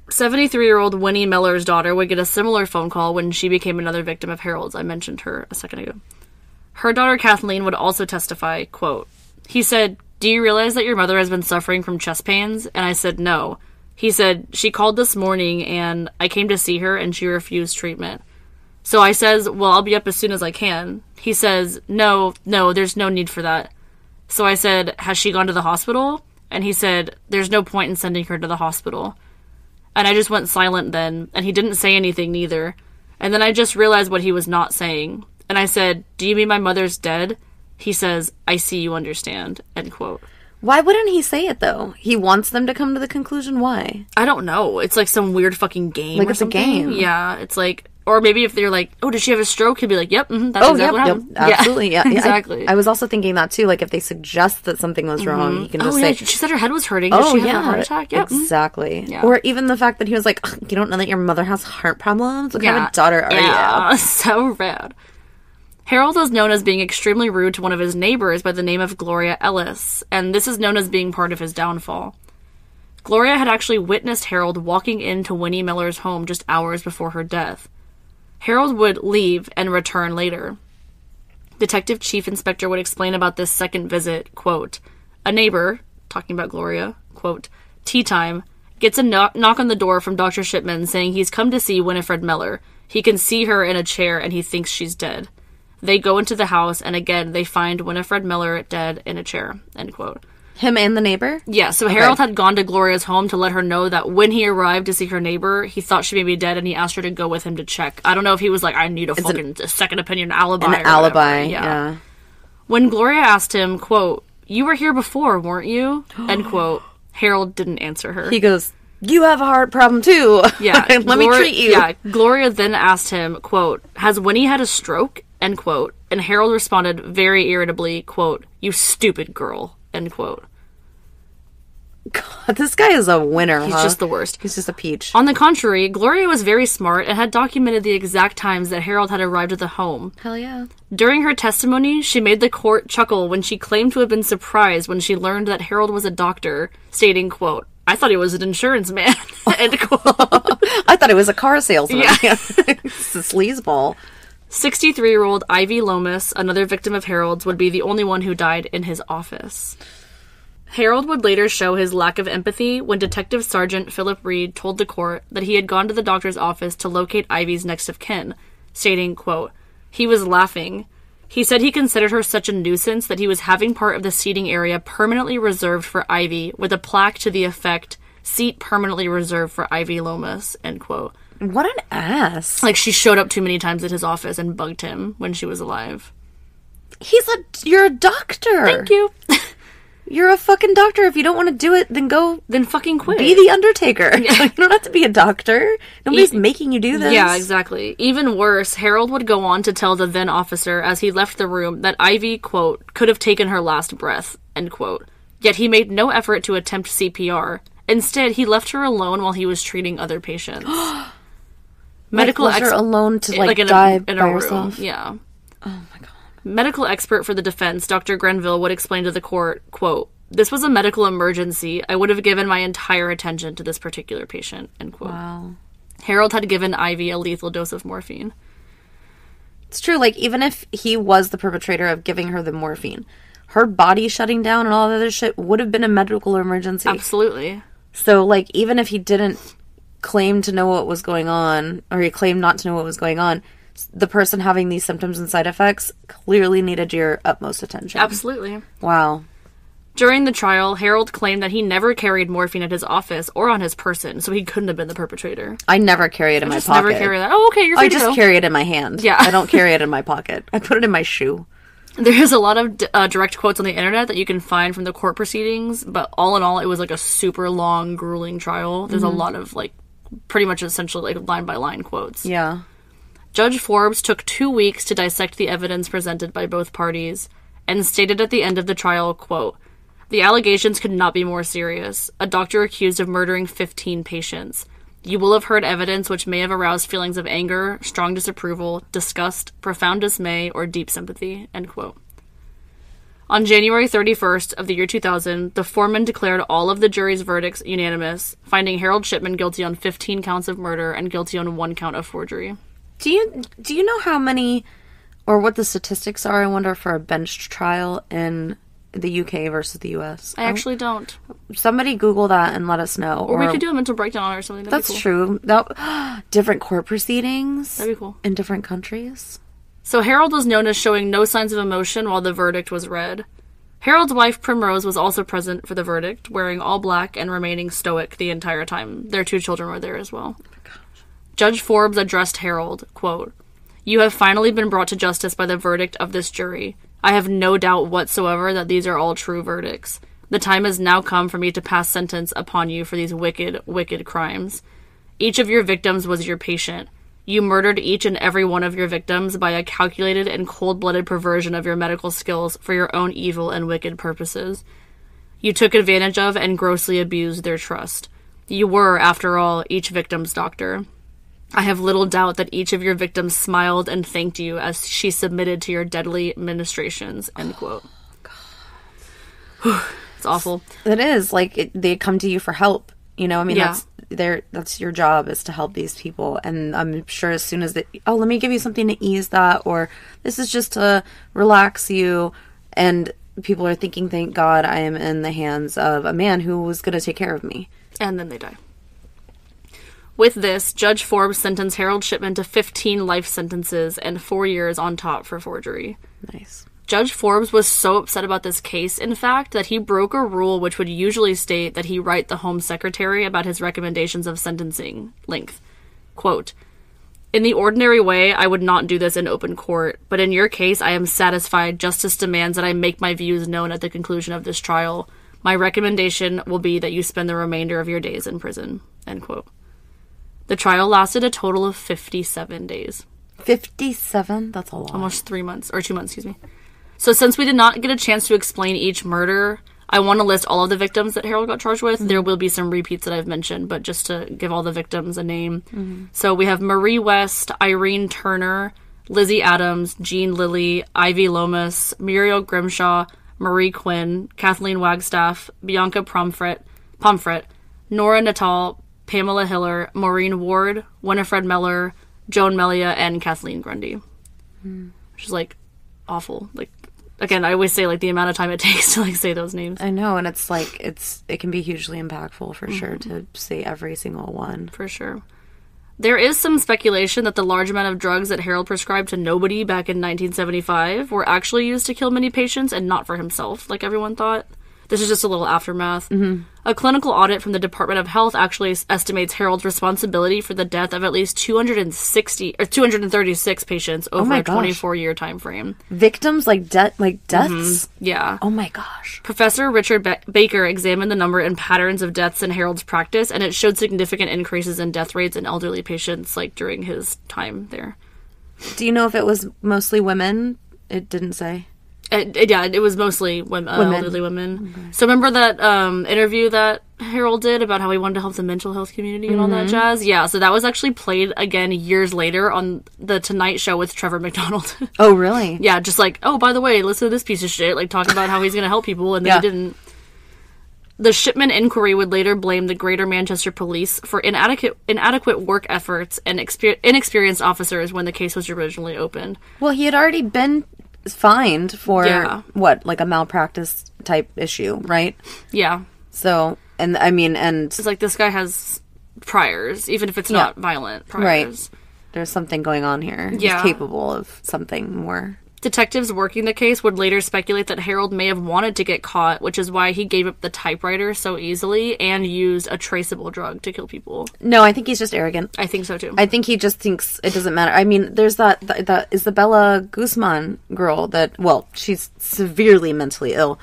73-year-old Winnie Miller's daughter would get a similar phone call when she became another victim of Harold's. I mentioned her a second ago. Her daughter Kathleen would also testify, quote, he said, do you realize that your mother has been suffering from chest pains? And I said, no. He said, she called this morning and I came to see her and she refused treatment. So I says, well, I'll be up as soon as I can. He says, no, there's no need for that. So I said, has she gone to the hospital? And he said, there's no point in sending her to the hospital. And I just went silent then, and he didn't say anything neither. And then I just realized what he was not saying. And I said, do you mean my mother's dead? He says, I see you understand, end quote. Why wouldn't he say it, though? He wants them to come to the conclusion. Why? I don't know. It's like some weird fucking game like or it's something. A game. Yeah, it's like... Or maybe if they're like, oh, did she have a stroke? He'd be like, yep, that's exactly what happened. Yep, absolutely, yeah. Exactly. I was also thinking that, too. Like, if they suggest that something was wrong, you can just say... she said her head was hurting. Did she have a heart attack? Yep. Exactly. Yeah. Or even the fact that he was like, you don't know that your mother has heart problems? What kind of a daughter are you? So bad. Harold was known as being extremely rude to one of his neighbors by the name of Gloria Ellis, and this is known as being part of his downfall. Gloria had actually witnessed Harold walking into Winnie Miller's home just hours before her death. Harold would leave and return later. Detective Chief Inspector would explain about this second visit, quote, a neighbor, talking about Gloria, quote, tea time, gets a knock on the door from Dr. Shipman saying he's come to see Winifred Miller. He can see her in a chair and he thinks she's dead. They go into the house and again they find Winifred Miller dead in a chair, end quote. Him and the neighbor? Yeah, so Harold had gone to Gloria's home to let her know that when he arrived to see her neighbor, he thought she may be dead and he asked her to go with him to check. I don't know if he was like, I need a second opinion alibi. An alibi, yeah. When Gloria asked him, quote, you were here before, weren't you? End quote. Harold didn't answer her. He goes, you have a heart problem too. Yeah. Let me treat you. Yeah. Gloria then asked him, quote, has Winnie had a stroke? End quote. And Harold responded very irritably, quote, you stupid girl, end quote. God, this guy is a winner, He's just the worst. He's just a peach. On the contrary, Gloria was very smart and had documented the exact times that Harold had arrived at the home. Hell yeah. During her testimony, she made the court chuckle when she claimed to have been surprised when she learned that Harold was a doctor, stating, quote, "I thought he was an insurance man," end quote. I thought it was a car salesman. Yeah. It's a sleazeball. 63-year-old Ivy Lomas, another victim of Harold's, would be the only one who died in his office. Harold would later show his lack of empathy when Detective Sergeant Philip Reed told the court that he had gone to the doctor's office to locate Ivy's next of kin, stating, quote, "He was laughing. He said he considered her such a nuisance that he was having part of the seating area permanently reserved for Ivy with a plaque to the effect, 'Seat permanently reserved for Ivy Lomas,' end quote." What an ass. Like, she showed up too many times at his office and bugged him when she was alive. You're a doctor. Thank you. You're a fucking doctor. If you don't want to do it, then fucking quit. Be the Undertaker. You don't have to be a doctor. Nobody's making you do this. Yeah, exactly. Even worse, Harold would go on to tell the then officer as he left the room that Ivy, quote, "could have taken her last breath," end quote. Yet he made no effort to attempt CPR. Instead, he left her alone while he was treating other patients. Medical expert alone to die by herself. Yeah. Oh my god. Medical expert for the defense, Dr. Grenville, would explain to the court, quote, "This was a medical emergency. I would have given my entire attention to this particular patient," end quote. Wow. Harold had given Ivy a lethal dose of morphine. It's true, like, even if he was the perpetrator of giving her the morphine, her body shutting down and all that other shit would have been a medical emergency. Absolutely. So, like, even if he didn't claim to know what was going on, or he claimed not to know what was going on, the person having these symptoms and side effects clearly needed your utmost attention. Absolutely. Wow. During the trial, Harold claimed that he never carried morphine at his office or on his person, so he couldn't have been the perpetrator. I never carry it in my pocket. Never carry that. Oh, okay, you're free to go. I just carry it in my hand. Yeah. I don't carry it in my pocket. I put it in my shoe. There's a lot of direct quotes on the internet that you can find from the court proceedings, but all in all, it was like a super long, grueling trial. There's a lot of, like, pretty much essentially, like, line-by-line quotes. Yeah. Judge Forbes took 2 weeks to dissect the evidence presented by both parties and stated at the end of the trial, quote, "The allegations could not be more serious. A doctor accused of murdering 15 patients. You will have heard evidence which may have aroused feelings of anger, strong disapproval, disgust, profound dismay, or deep sympathy," end quote. On January 31st of the year 2000, the foreman declared all of the jury's verdicts unanimous, finding Harold Shipman guilty on 15 counts of murder and guilty on 1 count of forgery. Do you know how many, or what the statistics are, I wonder, for a bench trial in the UK versus the US? I actually don't. Somebody Google that and let us know. Or we could do a mental breakdown or something. That's true. Different court proceedings. That'd be cool. In different countries. So Harold was known as showing no signs of emotion while the verdict was read. Harold's wife, Primrose, was also present for the verdict, wearing all black and remaining stoic the entire time. Their 2 children were there as well. Judge Forbes addressed Harold, quote, "You have finally been brought to justice by the verdict of this jury. I have no doubt whatsoever that these are all true verdicts. The time has now come for me to pass sentence upon you for these wicked, wicked crimes. Each of your victims was your patient. You murdered each and every one of your victims by a calculated and cold-blooded perversion of your medical skills for your own evil and wicked purposes. You took advantage of and grossly abused their trust. You were, after all, each victim's doctor. I have little doubt that each of your victims smiled and thanked you as she submitted to your deadly ministrations," end quote. God. It's awful. It is. Like, they come to you for help. You know, I mean, yeah. that's your job, is to help these people. And I'm sure as soon as let me give you something to ease that, or this is just to relax you. And people are thinking, thank God I am in the hands of a man who was going to take care of me. And then they die. With this, Judge Forbes sentenced Harold Shipman to 15 life sentences and 4 years on top for forgery. Nice. Judge Forbes was so upset about this case, in fact, that he broke a rule which would usually state that he write the Home Secretary about his recommendations of sentencing length. Quote, "In the ordinary way, I would not do this in open court, but in your case, I am satisfied justice demands that I make my views known at the conclusion of this trial. My recommendation will be that you spend the remainder of your days in prison," end quote. The trial lasted a total of 57 days. 57? That's a lot. Almost 3 months, or 2 months, excuse me. So since we did not get a chance to explain each murder, I want to list all of the victims that Harold got charged with. There will be some repeats that I've mentioned, but just to give all the victims a name. So we have Marie West, Irene Turner, Lizzie Adams, Jean Lilly, Ivy Lomas, Muriel Grimshaw, Marie Quinn, Kathleen Wagstaff, Bianca Pomfret, Nora Natal, Pamela Hiller, Maureen Ward, Winifred Meller, Joan Melia, and Kathleen Grundy. Which is, like, awful. Like, again, I always say, like, the amount of time it takes to, like, say those names. I know, and it's, like, it can be hugely impactful, for sure, to say every single one. For sure. There is some speculation that the large amount of drugs that Harold prescribed to nobody back in 1975 were actually used to kill many patients and not for himself, like everyone thought. This is just a little aftermath. A clinical audit from the Department of Health actually estimates Harold's responsibility for the death of at least 236 patients over a 24-year time frame. Victims, like deaths? Yeah. Oh my gosh. Professor Richard Baker examined the number and patterns of deaths in Harold's practice, and it showed significant increases in death rates in elderly patients, like, during his time there. Do you know if it was mostly women? It didn't say. Yeah, it was mostly women. Elderly women. Okay. So remember that interview that Harold did about how he wanted to help the mental health community and all that jazz? Yeah, so that was actually played again years later on The Tonight Show with Trevor McDonald. Oh, really? Yeah, just like, oh, by the way, listen to this piece of shit, like talking about how he's going to help people, and then he didn't. The Shipman inquiry would later blame the Greater Manchester Police for inadequate work efforts and inexperienced officers when the case was originally opened. Well, he had already been fined for what, like a malpractice type issue, right? Yeah. So, and I mean, and it's like this guy has priors, even if it's not violent priors. Right. There's something going on here. Yeah. He's capable of something more. Detectives working the case would later speculate that Harold may have wanted to get caught, which is why he gave up the typewriter so easily and used a traceable drug to kill people. No, I think he's just arrogant. I think so, too. I think he just thinks it doesn't matter. I mean, there's that Isabella Guzman girl that, well, she's severely mentally ill,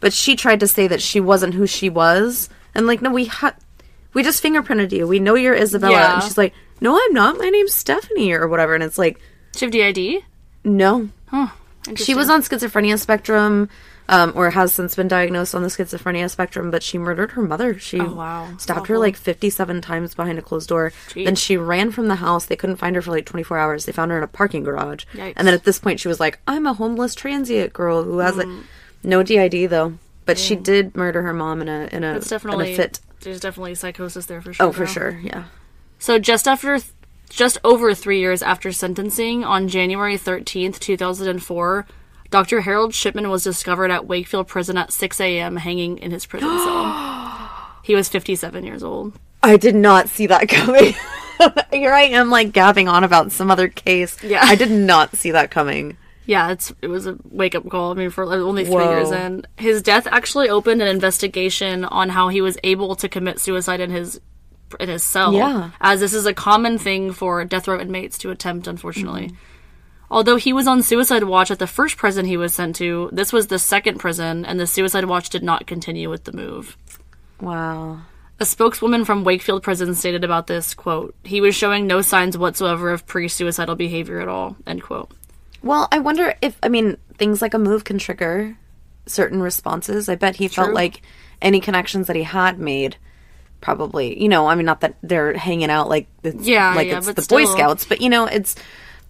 but she tried to say that she wasn't who she was. And, like, no, we just fingerprinted you. We know you're Isabella. Yeah. And she's like, no, I'm not. My name's Stephanie or whatever. And it's like... Do you have DID? No. Huh. She was on schizophrenia spectrum, or has since been diagnosed on the schizophrenia spectrum, but she murdered her mother. She stabbed her like 57 times behind a closed door. Jeez. Then she ran from the house. They couldn't find her for like 24 hours. They found her in a parking garage. Yikes. And then at this point she was like, I'm a homeless transient girl who has no DID though. But she did murder her mom in a fit. There's definitely psychosis there for sure. Oh, for sure, yeah. So just over 3 years after sentencing, on January 13th, 2004, Dr. Harold Shipman was discovered at Wakefield Prison at 6 a.m. hanging in his prison cell. He was 57 years old. I did not see that coming. Here I am, like, gabbing on about some other case. Yeah. I did not see that coming. Yeah, it was a wake-up call. I mean, for only 3 years in. His death actually opened an investigation on how he was able to commit suicide in his cell, as this is a common thing for death row inmates to attempt, unfortunately. Although he was on suicide watch at the first prison he was sent to, this was the second prison, and the suicide watch did not continue with the move. Wow. A spokeswoman from Wakefield Prison stated about this, quote, he was showing no signs whatsoever of pre-suicidal behavior at all, end quote. Well, I wonder if, I mean, things like a move can trigger certain responses. I bet he felt like any connections that he had made probably, you know, I mean, not that they're hanging out like it's the Boy Scouts, but, you know, it's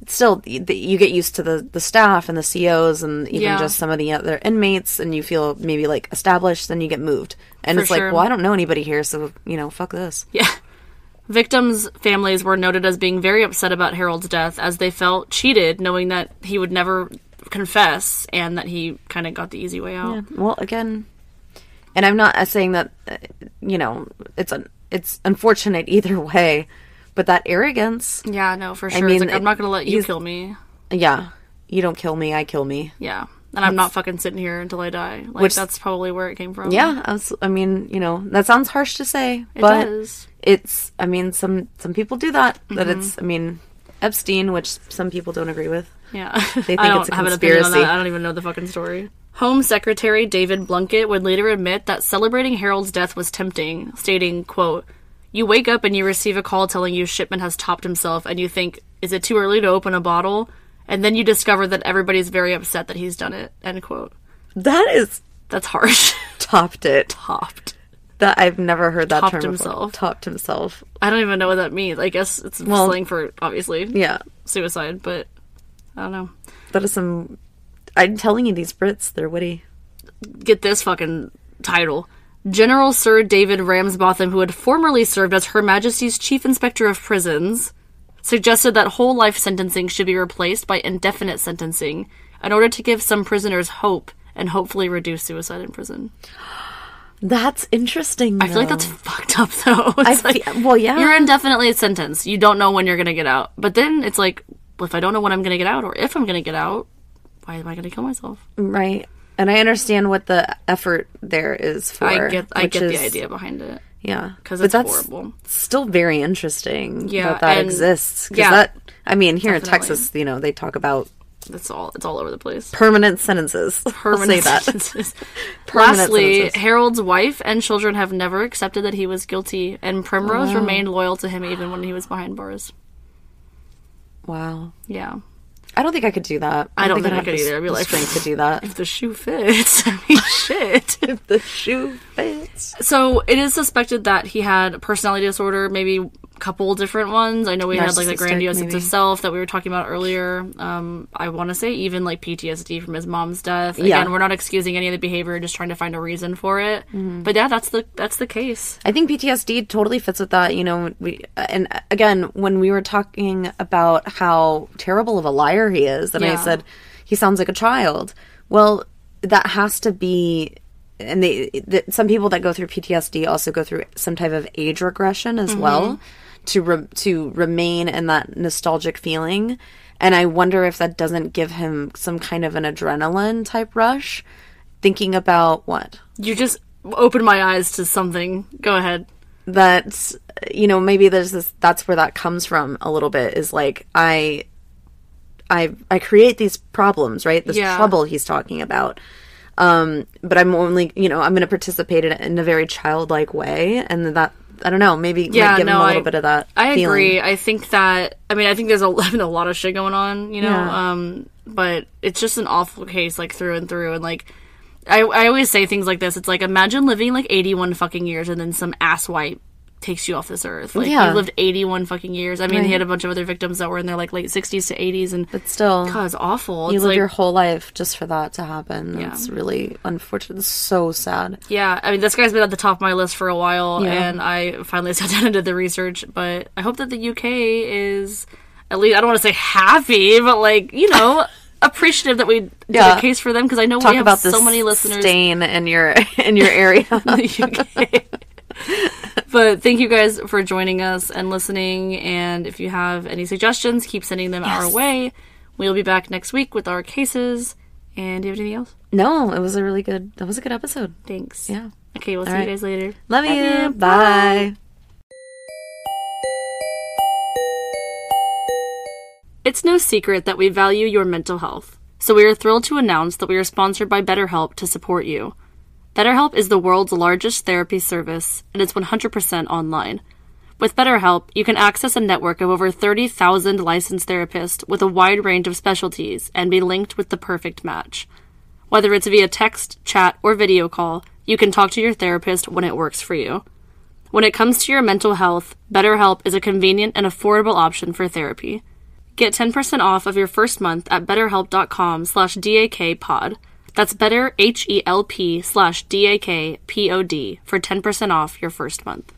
still, you get used to the staff and the COs and even just some of the other inmates, and you feel maybe, like, established, then you get moved. And it's like, well, I don't know anybody here, so, you know, fuck this. Yeah. Victims' families were noted as being very upset about Harold's death, as they felt cheated, knowing that he would never confess and that he kind of got the easy way out. Yeah. Well, again... And I'm not saying that, you know, it's unfortunate either way, but that arrogance... Yeah, no, for sure. I mean, it's like, I'm not going to let you kill me. Yeah. You don't kill me, I kill me. Yeah. And I'm not fucking sitting here until I die. Like, that's probably where it came from. Yeah. I mean, you know, that sounds harsh to say, but does. It's, I mean, some people do that. That it's, I mean, Epstein, which some people don't agree with. Yeah. They think it's a conspiracy. Have an opinion on that. I don't even know the fucking story. Home Secretary David Blunkett would later admit that celebrating Harold's death was tempting, stating, quote, you wake up and you receive a call telling you Shipman has topped himself, and you think, is it too early to open a bottle? And then you discover that everybody's very upset that he's done it, end quote. That's harsh. topped it. Topped. That I've never heard that Topped term himself. before. Topped himself. I don't even know what that means. I guess it's slang for, obviously, Yeah. suicide, but I don't know. That is some... I'm telling you, these Brits, they're witty. Get this fucking title. General Sir David Ramsbotham, who had formerly served as Her Majesty's Chief Inspector of Prisons, suggested that whole life sentencing should be replaced by indefinite sentencing in order to give some prisoners hope and hopefully reduce suicide in prison. That's interesting, I feel like that's fucked up, though. It's well, yeah. You're indefinitely sentenced. You don't know when you're going to get out. But then it's like, well, if I don't know when I'm going to get out, or if I'm going to get out, why am I going to kill myself? Right. And I understand what the effort there is for. I get the idea behind it. Yeah. Because it's horrible. Still very interesting that and exists. Yeah. That, I mean, here Definitely. in Texas, they talk about It's all over the place. permanent sentences. Permanent I'll say that. sentences. Permanent Lastly, sentences. Harold's wife and children have never accepted that he was guilty, and Primrose remained loyal to him even when he was behind bars. Wow. Yeah. I don't think I could do that. I don't think I have could the- either. I'd be the like, strength to do that. If the shoe fits. I mean, shit. If the shoe fits. So, it is suspected that he had personality disorder, maybe a couple different ones. I know we had, like, the Narcissistic, grandiose sense maybe. of self that we were talking about earlier. I want to say even, like, PTSD from his mom's death. Again, Yeah. we're not excusing any of the behavior, just trying to find a reason for it. But yeah, that's the case. I think PTSD totally fits with that. And again, when we were talking about how terrible of a liar he is, and I Yeah. said he sounds like a child. Well, that has to be, and some people that go through PTSD also go through some type of age regression as well to remain in that nostalgic feeling. And I wonder if that doesn't give him some kind of an adrenaline type rush, thinking about what. You just opened my eyes to something. Go ahead. That maybe there's this, that's where that comes from a little bit, is like I create these problems, right? This trouble he's talking about, but I'm only I'm going to participate in a very childlike way, and that, I don't know, maybe might give him a little bit of that I feeling. agree. I think there's a lot of shit going on, but it's just an awful case, like, through and through. And, like, I always say things like this. It's like, imagine living, like, 81 fucking years and then some asswipe takes you off this earth. Like, you lived 81 fucking years. I mean, he had a bunch of other victims that were in their, like, late 60s to 80s, and But still, God, it's awful. you It's live like, your whole life just for that to happen. Yeah. It's really unfortunate. It's so sad. yeah, I mean, this guy's been at the top of my list for a while, Yeah. and I finally sat down and did the research, but I hope that the UK is, at least, I don't want to say happy, but, like, appreciative that we did a case for them, because I know Talk we have about so this many listeners stain in your area. in the UK. But thank you guys for joining us and listening, and if you have any suggestions, keep sending them our way. We'll be back next week with our cases. And do you have anything else? No, that was a good episode. Thanks. Yeah. Okay, we'll see you guys later. Love you. Bye. It's no secret that we value your mental health, so we are thrilled to announce that we are sponsored by BetterHelp to support you. BetterHelp is the world's largest therapy service, and it's 100% online. With BetterHelp, you can access a network of over 30,000 licensed therapists with a wide range of specialties and be linked with the perfect match. Whether it's via text, chat, or video call, you can talk to your therapist when it works for you. When it comes to your mental health, BetterHelp is a convenient and affordable option for therapy. Get 10% off of your first month at betterhelp.com/DAKpod. That's BetterHelp.com/DAKPOD for 10% off your first month.